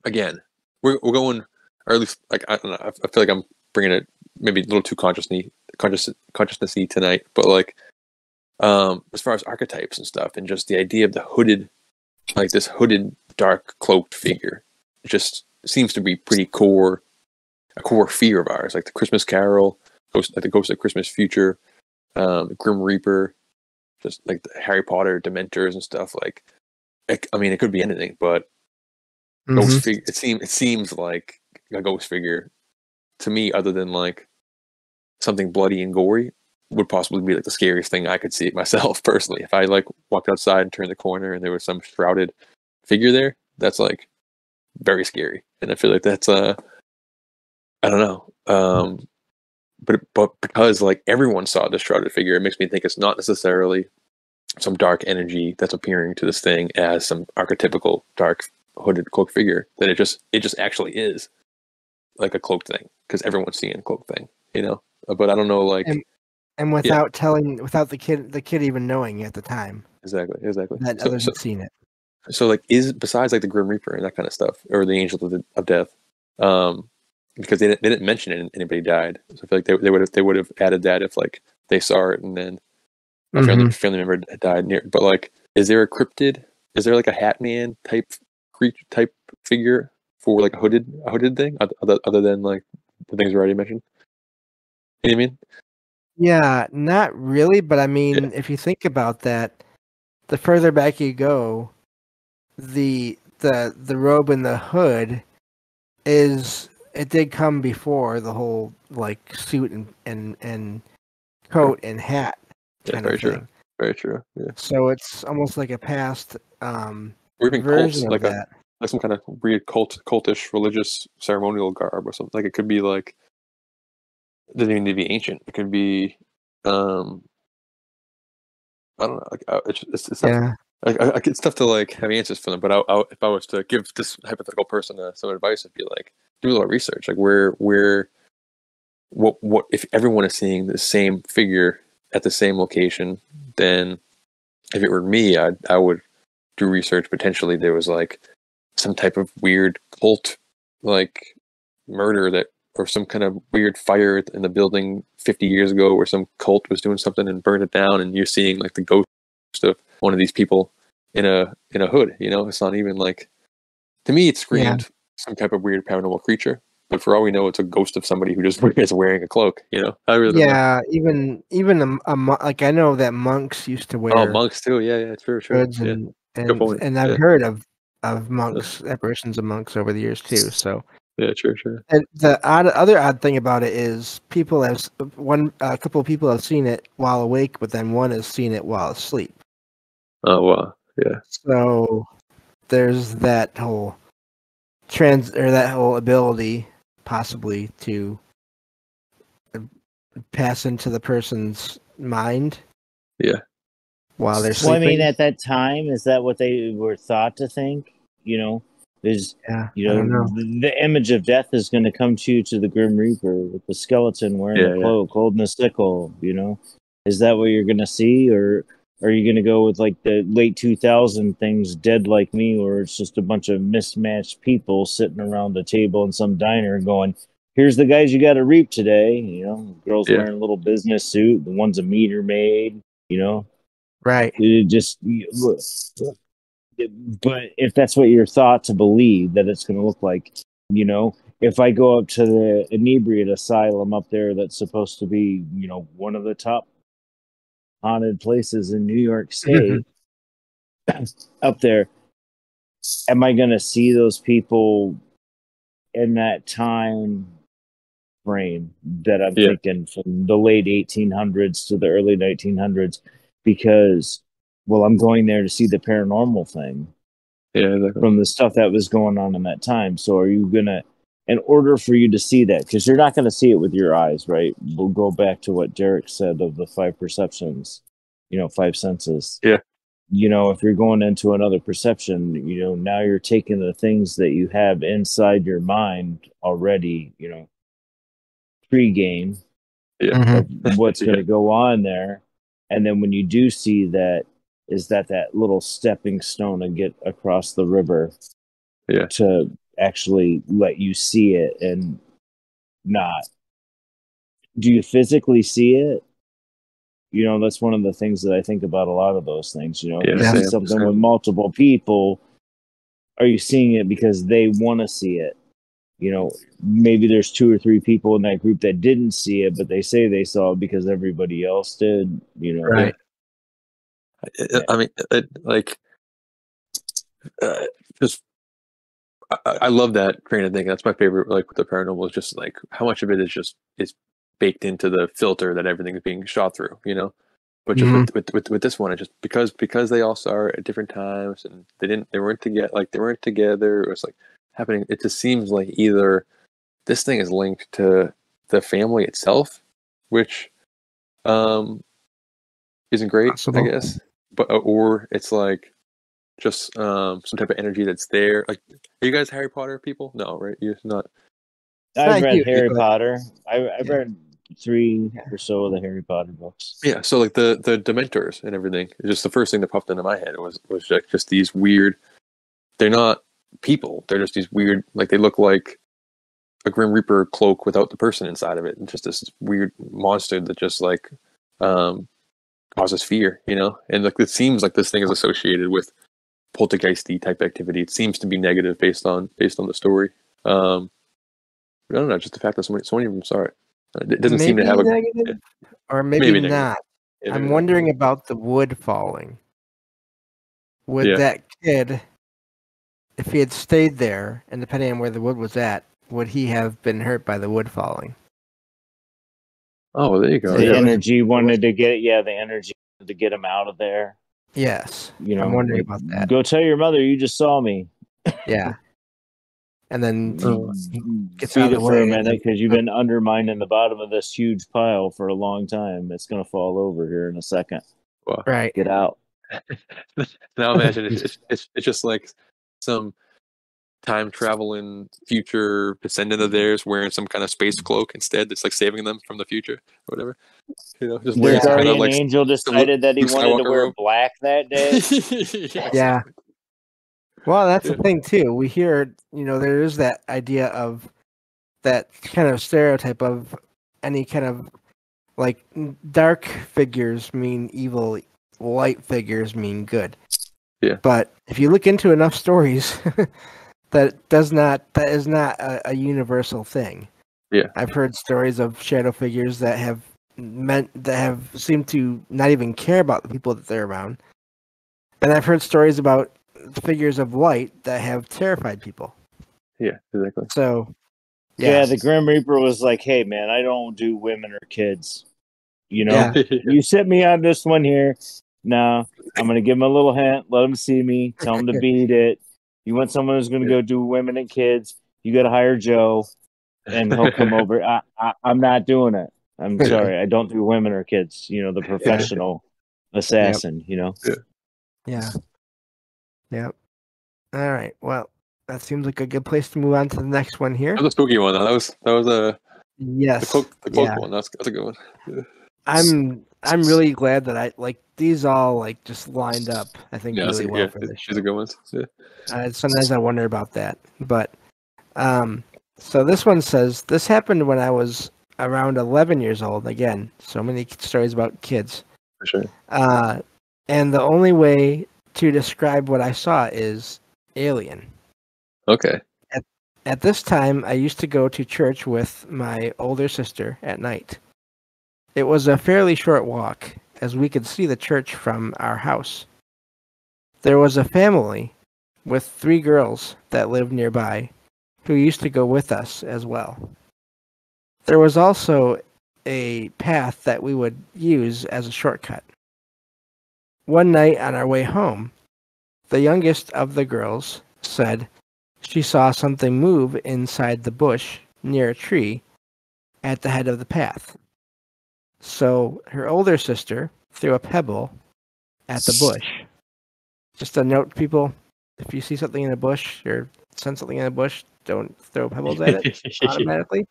again. We're going, or at least like I don't know. I feel like I'm bringing it maybe a little too consciousnessy tonight, but like as far as archetypes and stuff, and just the idea of the hooded, like this hooded, dark, cloaked figure, just seems to be pretty a core fear of ours. Like the Christmas Carol, like the Ghost of Christmas Future, Grim Reaper, just like the Harry Potter Dementors and stuff. Like, I mean, it could be anything, but ghost figure. It seems like a ghost figure to me, other than like something bloody and gory, would possibly be like the scariest thing I could see myself personally. If I like walked outside and turned the corner and there was some shrouded figure there, that's like very scary. And I feel like that's I don't know. But because like everyone saw this shrouded figure, it makes me think it's not necessarily some dark energy that's appearing to this thing as some archetypical dark hooded cloaked figure. That it just actually is like a cloaked thing, because everyone's seeing a cloaked thing, you know. But I don't know, like. And without the kid even knowing at the time. Exactly. That others had seen it. So like, besides like the Grim Reaper and that kind of stuff, or the Angel of Death, because they didn't mention anybody died. So I feel like they would have added that if like they saw it and then a family member had died near. But like, is there a cryptid? Is there like a Hat Man type figure for like a hooded thing other than like the things we already mentioned? You know what I mean? Yeah, not really, but I mean, if you think about that, the further back you go, the robe and the hood it did come before the whole like suit and coat and hat kind of thing. Very true. Yeah. So it's almost like a past or even version cults, of that. like some kind of weird cultish religious ceremonial garb or something. Like it could be like, it doesn't even need to be ancient. It could be I don't know. Like, it's tough. It's tough to like have answers for them. But if I was to give this hypothetical person some advice, I'd be like, do a little research. Like what if everyone is seeing the same figure at the same location? Then if it were me, I would do research. Potentially there was like some type of weird cult like murder that, or some kind of weird fire in the building 50 years ago where some cult was doing something and burned it down, and you're seeing like the ghost of one of these people in a hood. You know, it's not even like, to me it screamed some type of weird paranormal creature. But for all we know, it's a ghost of somebody who just is wearing a cloak. I really don't know. Yeah, even like I know that monks used to Oh, wear monks too. Yeah, true. hoods, Yeah, and good point. I've Yeah, heard of monks, apparitions of monks over the years too. So, yeah, true. and the other odd thing about it is people have a couple of people have seen it while awake, but then one has seen it while asleep. Oh wow, yeah, So there's that whole that whole ability possibly to pass into the person's mind. yeah, While they're Well, sleeping. I mean, at that time, is that what they were thought to think? Is Yeah, I don't know. the image of death is going to come to you to the Grim Reaper with the skeleton wearing the cloak, holding the sickle. Is that what you're going to see, or are you going to go with like the late 2000 things, Dead Like Me, where it's just a bunch of mismatched people sitting around a table in some diner going, "Here's the guys you got to reap today." Girls Yeah. wearing a little business suit, the one's a meter maid. Right. It just, but if that's what you're thought to believe that it's going to look like, if I go up to the inebriate asylum up there, that's supposed to be, one of the top haunted places in New York State, up there, am I going to see those people in that time frame that I'm thinking from the late 1800s to the early 1900s? Because, well, I'm going there to see the paranormal thing. Yeah, exactly. From the stuff that was going on in that time. So are you going to, in order for you to see that, because you're not going to see it with your eyes, right? We'll go back to what Derek said of the 5 perceptions, 5 senses. Yeah. If you're going into another perception, now you're taking the things that you have inside your mind already, pre-game, of what's going to go on there. And then when you do see that, is that little stepping stone to get across the river to actually let you see it and not. Do you physically see it? That's one of the things that I think about a lot of those things. If you see something with multiple people, are you seeing it because they want to see it? Maybe there's 2 or 3 people in that group that didn't see it, but they say they saw it because everybody else did. Right. I mean, just I love that train of thinking. That's my favorite. Like with the paranormal, is just like how much of it is baked into the filter that everything's being shot through. But just with this one, it just because they all saw it at different times and they weren't together. It was like happening. It just seems like either this thing is linked to the family itself, which isn't great, I guess. But or it's like just some type of energy that's there. Like, are you guys Harry Potter people? No, right? You're not. I've read Harry Potter. I've read 3 or so of the Harry Potter books. Yeah, so like the Dementors and everything. Just the first thing that popped into my head was just these weird. They're not people. They're just these weird. Like they look like a Grim Reaper cloak without the person inside of it, and just this weird monster that just like causes fear, And like it seems like this thing is associated with poltergeisty type activity. It seems to be negative based on the story. I don't know, just the fact that so many of them saw it. It doesn't seem to have a negative, or maybe not. Yeah, I'm wondering about the wood falling. Would that kid, if he had stayed there, and depending on where the wood was at, would he have been hurt by the wood falling? Oh, there you go. The energy wanted to get him out of there. Yes, I'm wondering about that. Go tell your mother you just saw me. Yeah. And then gets out of the way for a minute because you've been undermining the bottom of this huge pile for a long time. It's going to fall over here in a second. Wow. Right. Get out. Now imagine it's just like some time traveling future descendant of theirs wearing some kind of space cloak instead. That's like saving them from the future or whatever. Just wearing some kind of like angel decided that he wanted to wear black that day. Yeah. Well, that's the thing too. We hear, there is that idea of that kind of stereotype of any kind of like dark figures mean evil, light figures mean good. Yeah. But if you look into enough stories, that is not a universal thing. Yeah. I've heard stories of shadow figures that have seemed to not even care about the people that they're around. And I've heard stories about figures of light that have terrified people. Yeah, exactly. So, Yeah, the Grim Reaper was like, "Hey, man, I don't do women or kids. You know, you set me on this one here. No, I'm gonna give him a little hint. Let him see me. Tell him to beat it. You want someone who's gonna go do women and kids? You got to hire Joe, and he'll come over. I'm not doing it. I'm sorry. I don't do women or kids. You know, the professional assassin. You know. Yeah. Yep. All right. Well, that seems like a good place to move on to the next one here. That was a spooky one. That was a yes. The cloak one. That's a good one. Yeah. I'm really glad that I like these all like just lined up. I think really well for this show. These are good ones. Yeah. Sometimes I wonder about that, but so this one says this happened when I was around 11 years old. Again, so many stories about kids. For sure. And the only way to describe what I saw is alien. Okay. At this time, I used to go to church with my older sister at night. It was a fairly short walk, as we could see the church from our house. There was a family with 3 girls that lived nearby who used to go with us as well. There was also a path that we would use as a shortcut. One night on our way home, the youngest of the girls said she saw something move inside the bush near a tree at the head of the path. So her older sister threw a pebble at the bush. Just a note, people, if you see something in a bush or sense something in a bush, don't throw pebbles at it automatically.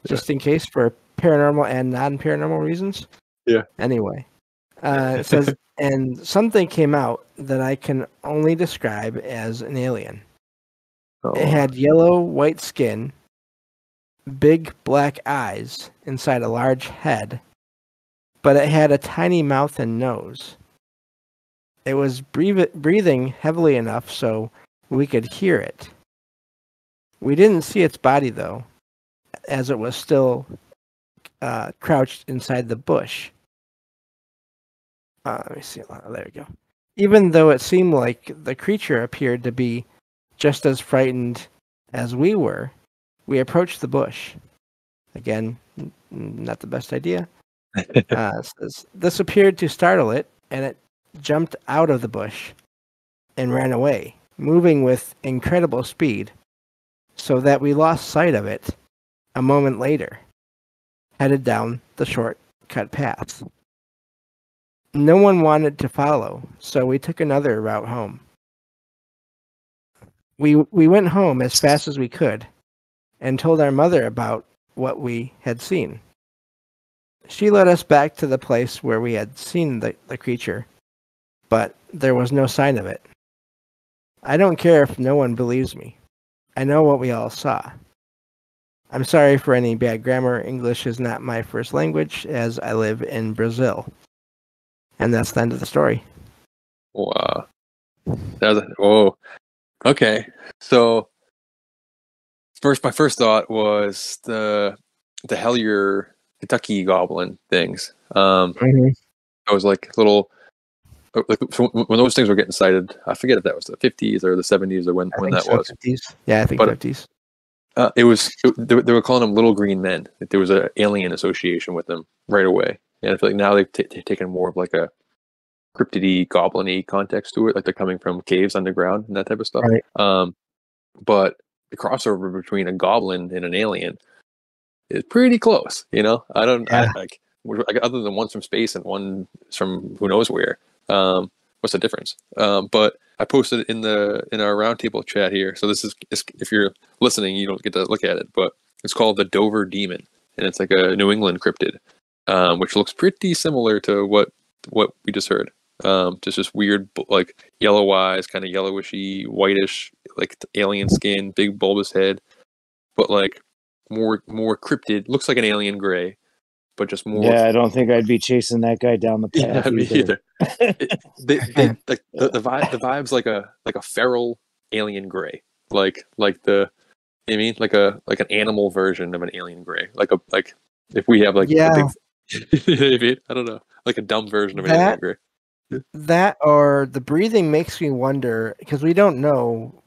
Just in case for paranormal and non-paranormal reasons. Yeah. Anyway, it says, and something came out that I can only describe as an alien. Oh. It had yellow, white skin, big black eyes inside a large head, but it had a tiny mouth and nose. It was breathing heavily enough so we could hear it. We didn't see its body, though, as it was still crouched inside the bush. Let me see. There we go. Even though it seemed like the creature appeared to be just as frightened as we were, we approached the bush. Again, not the best idea. This appeared to startle it, and it jumped out of the bush and ran away, moving with incredible speed, so that we lost sight of it a moment later, headed down the shortcut path. No one wanted to follow, so we took another route home. We went home as fast as we could and told our mother about what we had seen. She led us back to the place where we had seen the creature, but there was no sign of it. I don't care if no one believes me. I know what we all saw. I'm sorry for any bad grammar. English is not my first language, as I live in Brazil. And that's the end of the story. Wow. Whoa. Okay. So my first thought was the Hellier Kentucky goblin things. I was like little, like so when those things were getting sighted, I forget if that was the 50s or the 70s or when that was. 50s. Yeah, I think 50s. They were calling them little green men. Like there was an alien association with them right away. And I feel like now they've taken more of like a cryptidy, goblin-y context to it, like they're coming from caves underground and that type of stuff. Right. But the crossover between a goblin and an alien is pretty close. You know, other than one's from space and one's from who knows where. What's the difference? But I posted it in our roundtable chat here. So this is, if you're listening, you don't get to look at it, but it's called the Dover Demon, and it's like a New England cryptid, which looks pretty similar to what we just heard. Just this weird, like yellow eyes, kind of yellowishy, whitish, like alien skin, big bulbous head, but like more cryptid. Looks like an alien gray, but just more. Yeah, I don't think I'd be chasing that guy down the path. Yeah, me either. The vibes like a feral alien gray, the I mean like an animal version of an alien gray, like if we have like a Yeah, big maybe, I don't know, like a dumb version of an alien that gray. that or the breathing makes me wonder because we don't know,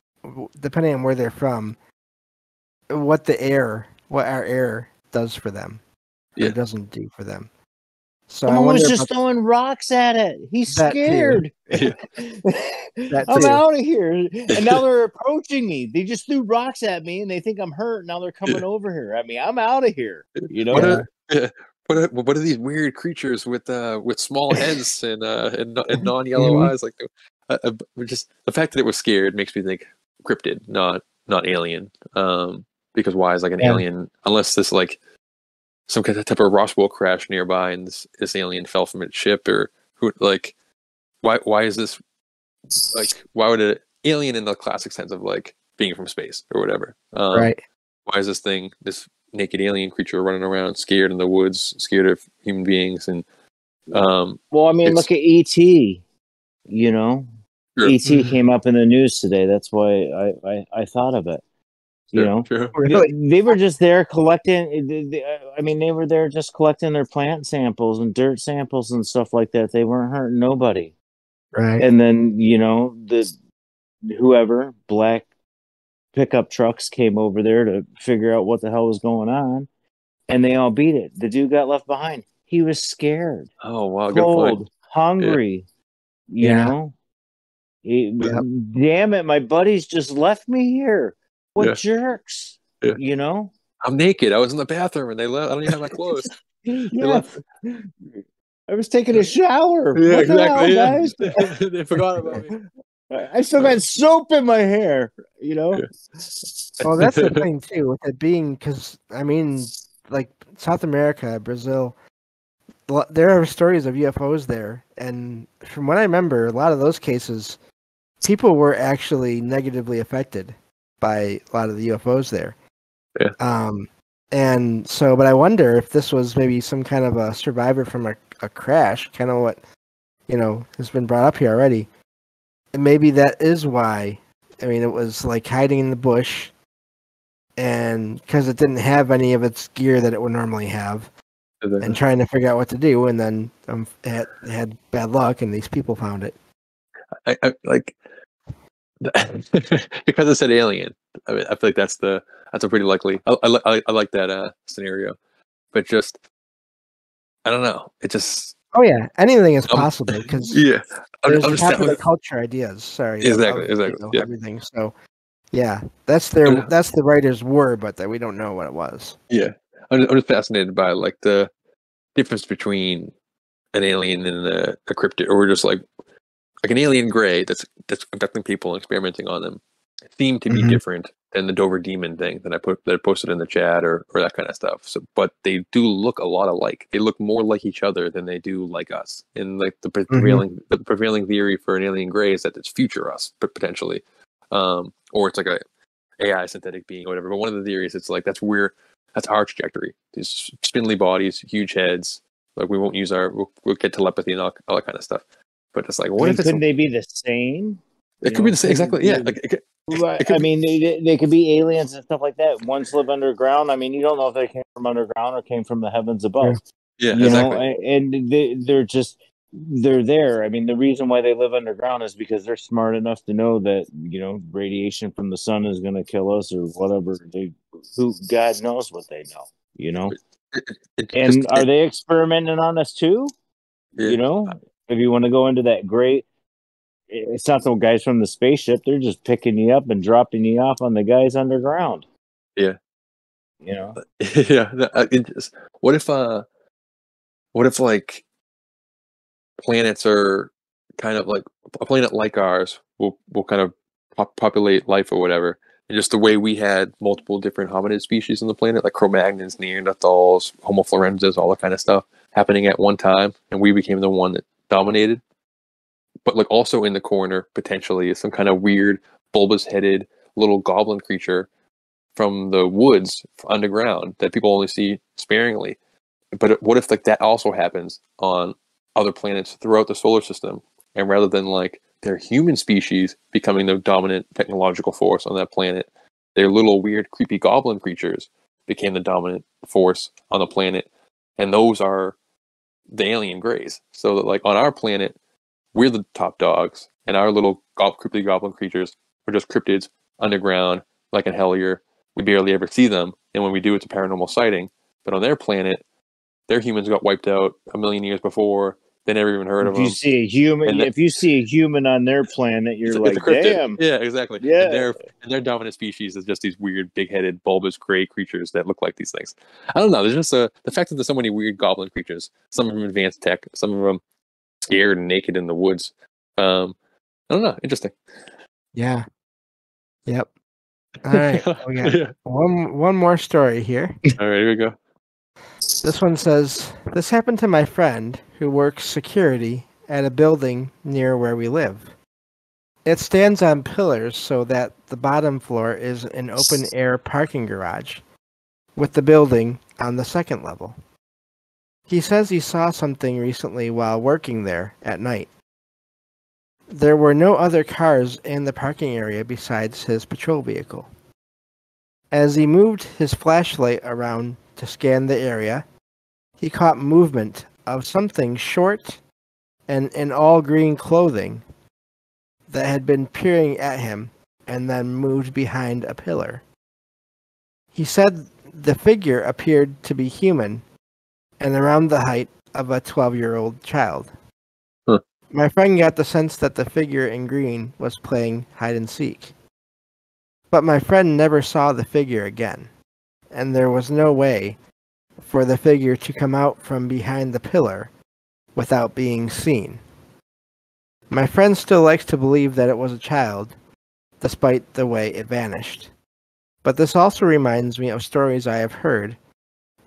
depending on where they're from, what our air does for them or Yeah, doesn't do for them. So I Someone was wonder just about throwing rocks at it. He's that too. scared. yeah. That I'm too. out of here. And now they're approaching me. They just threw rocks at me and they think I'm hurt. Now they're coming over here. I mean, I'm out of here. You What know? Yeah. are yeah, what are these weird creatures with small heads and non-yellow Mhm. eyes? Like, just the fact that it was scared makes me think cryptid, not alien. Because why is like an Yeah. alien, unless this like some kind of type of Roswell crash nearby and this alien fell from its ship, or who, like, why is this, like, why would an alien in the classic sense of like being from space or whatever, Right. why is this naked alien creature running around scared in the woods, scared of human beings? And Well, I mean, it's look at E.T. You know? sure, E.T. came up in the news today. That's why I thought of it. You sure, know? sure. Really? They were just there collecting. I mean, they were there just collecting their plant samples and dirt samples and stuff like that. They weren't hurting nobody. Right. And then the whoever black pickup trucks came over there to figure out what the hell was going on, and they all beat it. The dude got left behind. He was scared, Oh wow, good point. cold, Yeah, hungry. You Yeah. know, Yep. damn it, my buddies just left me here. What yeah, jerks? yeah. You know. I'm naked. I was in the bathroom and they left. I don't even have my clothes. They Yeah, left. I was taking a shower. Yeah, What the hell, exactly. Yeah, guys? they forgot about me. I still got soap in my hair. You know. Well, that's the thing too, with it being because I mean, like South America, Brazil, there are stories of UFOs there, and from what I remember, a lot of those cases, people were actually negatively affected by a lot of the UFOs there. Yeah. And so, but I wonder if this was maybe some kind of a survivor from a crash, kind of what has been brought up here already. And maybe that is why. I mean, it was like hiding in the bush, and because it didn't have any of its gear that it would normally have, and trying to figure out what to do, and then it had bad luck, and these people found it. I like because it said alien. I mean, I feel like that's a pretty likely. I like that scenario, but just I don't know. It just Oh yeah, anything is possible because yeah. there's I'm just popular culture ideas. Sorry, exactly. Yeah. everything. So yeah, that's the writer's word, but that we don't know what it was. Yeah, I'm just fascinated by like the difference between an alien and a cryptid, or just like an alien gray that's abducting people and experimenting on them, seem to be different than the Dover demon thing that I posted in the chat, or that kind of stuff. So, but they do look a lot alike. They look more like each other than they do like us. And like the prevailing theory for an alien gray is that it's future us, but potentially, or it's like a AI synthetic being or whatever. But one of the theories, it's like that's our trajectory. These spindly bodies, huge heads. Like we won't use we'll get telepathy and all that kind of stuff. But it's like, what if couldn't they be the same? It could be the same, exactly. Yeah, I mean, they could be aliens and stuff like that. Ones live underground. I mean, you don't know if they came from underground or came from the heavens above. Yeah, you exactly. know, and they're there. I mean, the reason why they live underground is because they're smart enough to know that radiation from the sun is going to kill us or whatever. God knows what they know. Are they experimenting on us too? Yeah. If you want to go into that great, it's not the guys from the spaceship. They're just picking you up and dropping you off on the guys underground. Yeah. Yeah. What if like planets are kind of like a planet like ours will kind of populate life or whatever, and just the way we had multiple different hominid species on the planet, like Cro-Magnons, Neanderthals, Homo florensins, all that kind of stuff happening at one time, and we became the one that dominated. But like also in the corner potentially is some kind of weird bulbous-headed little goblin creature from the woods underground that people only see sparingly. But what if like that also happens on other planets throughout the solar system, and rather than like their human species becoming the dominant technological force on that planet. Their little weird, creepy goblin creatures became the dominant force on the planet, and those are the alien greys. So that, like, on our planet, we're the top dogs, and our little creepy goblin creatures are just cryptids underground, like in Hellier. We barely ever see them, and when we do, it's a paranormal sighting. But on their planet, their humans got wiped out a million years before. They never even heard of them. If you see a human on their planet, you're it's a cryptid. damn. Yeah, exactly. Yeah. And their dominant species is just these weird, big-headed, bulbous gray creatures that look like these things. I don't know. There's just the fact that there's so many weird goblin creatures. Some of them advanced tech. Some of them scared and naked in the woods. I don't know. Interesting. Yeah. Yep. All right. We got one more story here. All right, here we go. This one says, this happened to my friend who works security at a building near where we live. It stands on pillars so that the bottom floor is an open-air parking garage, with the building on the second level. He says he saw something recently while working there at night. There were no other cars in the parking area besides his patrol vehicle. As he moved his flashlight around to scan the area, he caught movement of something short and in all green clothing that had been peering at him and then moved behind a pillar. He said the figure appeared to be human and around the height of a 12-year-old child. Huh. My friend got the sense that the figure in green was playing hide and seek. But my friend never saw the figure again, and there was no way for the figure to come out from behind the pillar without being seen. My friend still likes to believe that it was a child, despite the way it vanished. But this also reminds me of stories I have heard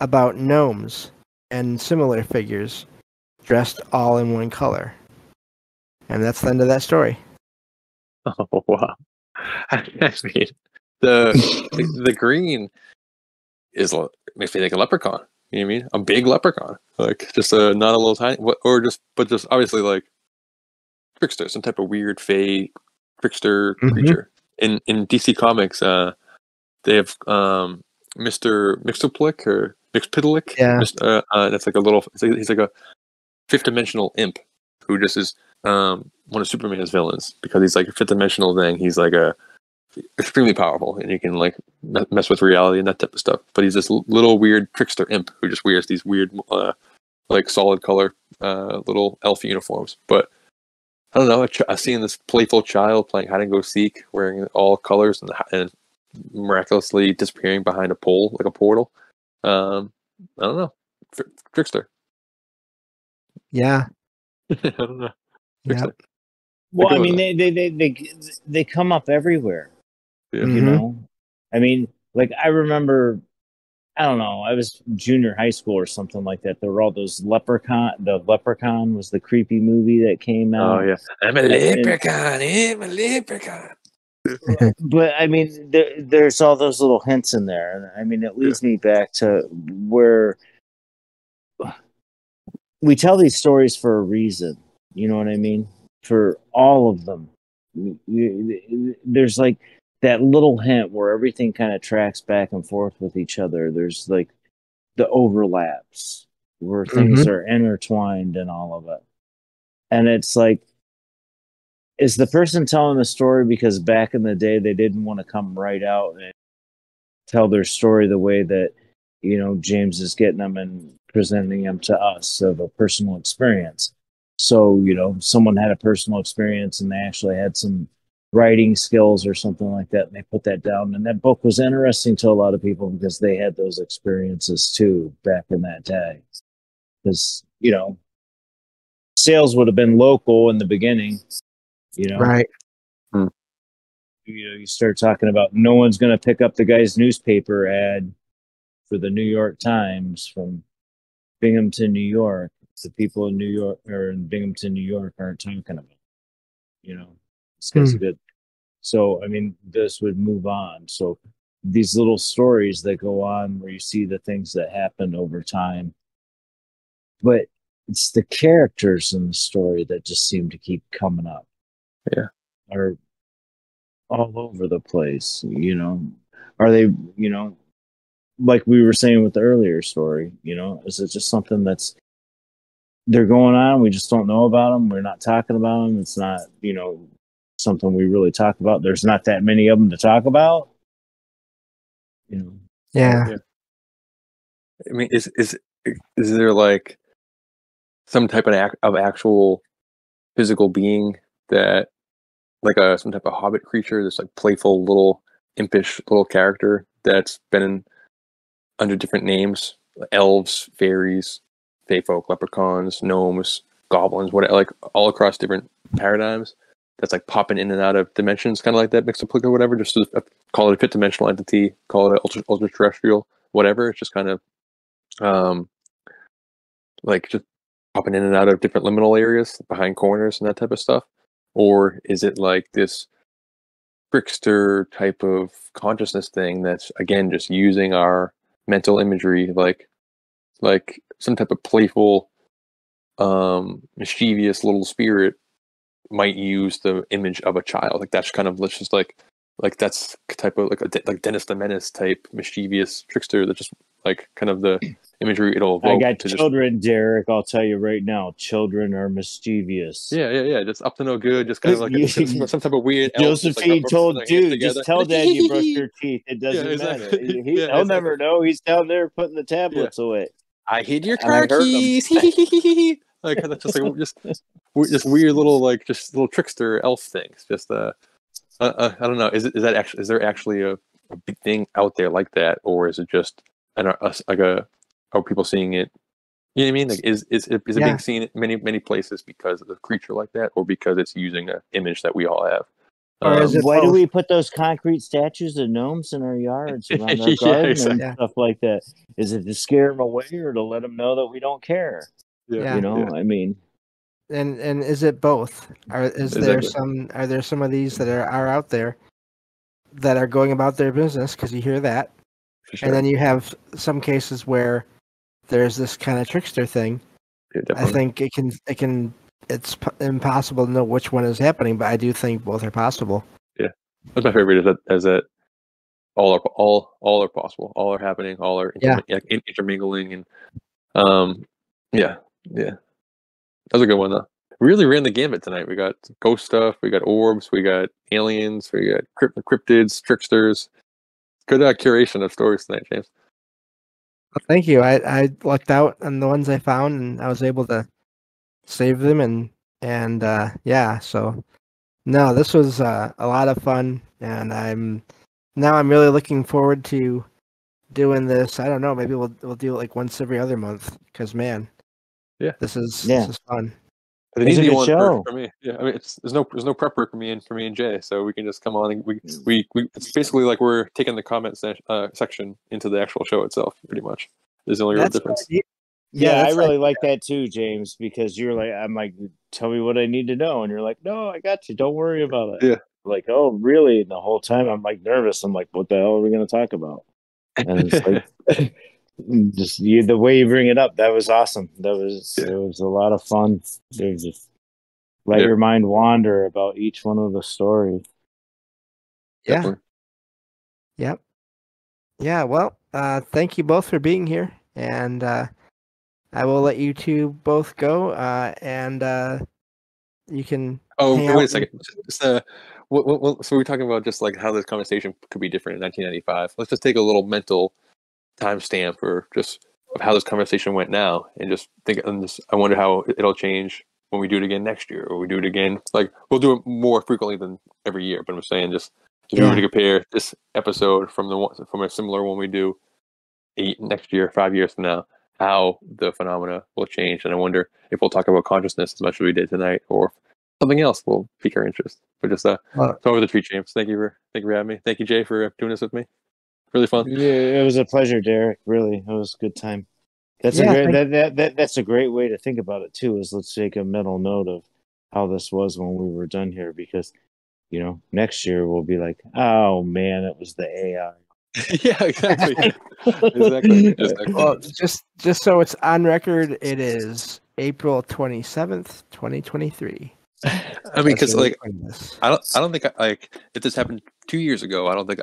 about gnomes and similar figures dressed all in one color. And that's the end of that story. Oh, wow. I mean, the green makes me think of leprechaun. You know what I mean? A big leprechaun, like just not a little tiny, but just obviously like trickster, some type of weird fey trickster creature. In DC Comics, they have Mr. Mixoplick or Mixpidalic. Yeah. That's like a little. He's like a fifth dimensional imp who just is one of Superman's villains because he's like a fifth dimensional thing. He's like extremely powerful, and he can like mess with reality and that type of stuff. But he's this little weird trickster imp who just wears these weird, like solid color little elf uniforms. But I don't know. I've seen this playful child playing hide and go seek, wearing all colors and miraculously disappearing behind a pole like a portal. I don't know. Trickster. Yeah. I don't know. Yep. Well, I mean, they come up everywhere. Yeah. You know, I mean, like I remember, I don't know, I was junior high school or something like that. There were all those Leprechaun. The Leprechaun was the creepy movie that came out. Oh yeah, I'm a leprechaun. I'm a leprechaun. But I mean, there's all those little hints in there, and I mean, it leads me back to where we tell these stories for a reason. You know what I mean? For all of them, there's like that little hint where everything kind of tracks back and forth with each other. There's like the overlaps where things are intertwined and all of it. And it's like, is the person telling the story because back in the day they didn't want to come right out and tell their story the way that, you know, James is getting them and presenting them to us of a personal experience? So, you know, someone had a personal experience and they actually had some writing skills or something like that, and they put that down. And that book was interesting to a lot of people because they had those experiences too back in that day. Because, you know, sales would have been local in the beginning, you know. Right. You know, you start talking about no one's going to pick up the guy's newspaper ad for the New York Times from Binghamton, New York. The people in New York or in Binghamton, New York aren't talking about, you know, this guy's good. So, I mean, this would move on. So these little stories that go on where you see the things that happen over time, but it's the characters in the story that just seem to keep coming up. are all over the place. You know, are they? You know, like we were saying with the earlier story. You know, is it just something that's they're going on? We just don't know about them. We're not talking about them. It's not, you know, something we really talk about. There's not that many of them to talk about. You know. Yeah. Yeah. I mean, is there like some type of actual physical being that, like some type of hobbit creature, this like playful little impish little character that's been under different names, elves, fairies, fae folk, leprechauns, gnomes, goblins, what, like all across different paradigms, that's like popping in and out of dimensions, kind of like that Mixaplex or whatever, just to call it a fifth dimensional entity, call it an ultra terrestrial, whatever. It's just kind of like just popping in and out of different liminal areas behind corners and that type of stuff? Or is it like this trickster type of consciousness thing that's, again, just using our mental imagery, like some type of playful mischievous little spirit might use the image of a child? Like that's kind of, let's just like that's type of like Dennis the Menace type mischievous trickster that just like kind of the imagery it'll evoke. I got children, Derek. I'll tell you right now, children are mischievous. Yeah. Just up to no good. Just kind of like some type of weird. Josephine told dude, just tell Dad you brushed your teeth. It doesn't matter. He'll never know. He's down there putting the tablets away. I hid your car keys. Like that's just like just weird little like just little trickster elf things. Just I don't know. Is there actually a big thing out there like that, or is it just are people seeing it? You know what I mean? Like is it being seen in many places because of a creature like that, or because it's using an image that we all have? Why do we put those concrete statues of gnomes in our yards around our garden and stuff like that? Is it to scare them away or to let them know that we don't care? Yeah. You know, I mean, and is it both? Are there some of these that are out there that are going about their business, because you hear that, sure. And then you have some cases where there's this kind of trickster thing. I think it's impossible to know which one is happening, but I do think both are possible. Yeah, that's my favorite. Is that all are possible, all are happening, all are intermingling, and yeah. That was a good one though. We really ran the gambit tonight. We got ghost stuff, we got orbs, we got aliens, we got cryptids, tricksters. Good curation of stories tonight, James. Well, thank you. I lucked out on the ones I found, and I was able to save them, and so no, this was a lot of fun, and I'm really looking forward to doing this. I don't know, maybe we'll do it like once every other month, because man, this is fun. It's an easy one for me. Yeah, I mean, there's no prep work for me and Jay, so we can just come on and we it's basically like we're taking the comment section into the actual show itself, pretty much. There's the only real difference. Yeah, I really like that too, James, because you're like, I'm like, tell me what I need to know, and you're like, no, I got you. Don't worry about it. Yeah. Like, oh, really? And the whole time I'm like nervous. I'm like, what the hell are we going to talk about? And it's like, just the way you bring it up, that was awesome. It was a lot of fun. It was just let your mind wander about each one of the stories. Yeah. Definitely. Yep. Yeah. Well, thank you both for being here, and I will let you two both go, and you can. Oh, wait a second. So we're talking about just like how this conversation could be different in 1995. Let's just take a little mental timestamp or just of how this conversation went now, and just think. And I wonder how it'll change when we do it again next year, or we do it again. Like we'll do it more frequently than every year. But I'm saying just if we were to compare this episode from a similar one we do next year, 5 years from now, how the phenomena will change. And I wonder if we'll talk about consciousness as much as we did tonight, or something else will pique our interest. But just it's over the treat, James. Thank you for having me. Thank you, Jay, for doing this with me. Really fun. Yeah, it was a pleasure, Derek. Really, it was a good time. That's a great way to think about it too. Is let's take a mental note of how this was when we were done here, because next year we'll be like, oh man, it was the AI. Yeah, exactly. Exactly. Well, just so it's on record, it is April 27th, 2023. I mean, because like I don't think like if this happened 2 years ago, I don't think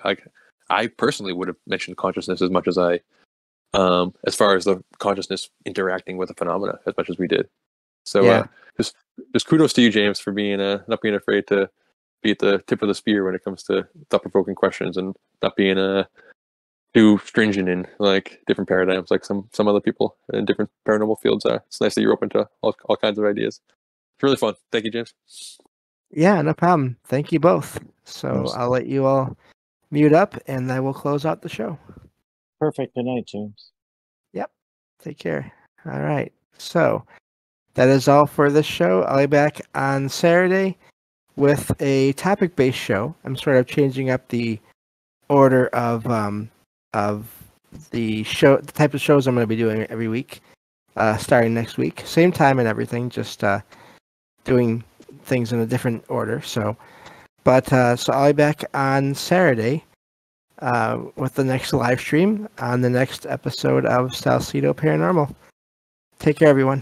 I personally would have mentioned consciousness as much as I as far as the consciousness interacting with the phenomena as much as we did. So just kudos to you, James, for being not being afraid to be at the tip of the spear when it comes to thought-provoking questions and not being too stringent in like different paradigms like some other people in different paranormal fields are. It's nice that you're open to all kinds of ideas. It's really fun. Thank you, James. Yeah, no problem. Thank you both. So I'll let you all mute up and I will close out the show. Perfect. Good night, James. Yep. Take care. All right. So that is all for this show. I'll be back on Saturday with a topic-based show. I'm sort of changing up the order of the show, the type of shows I'm going to be doing every week, starting next week. Same time and everything, just doing things in a different order. So I'll be back on Saturday with the next live stream on the next episode of Salcedo Paranormal. Take care, everyone.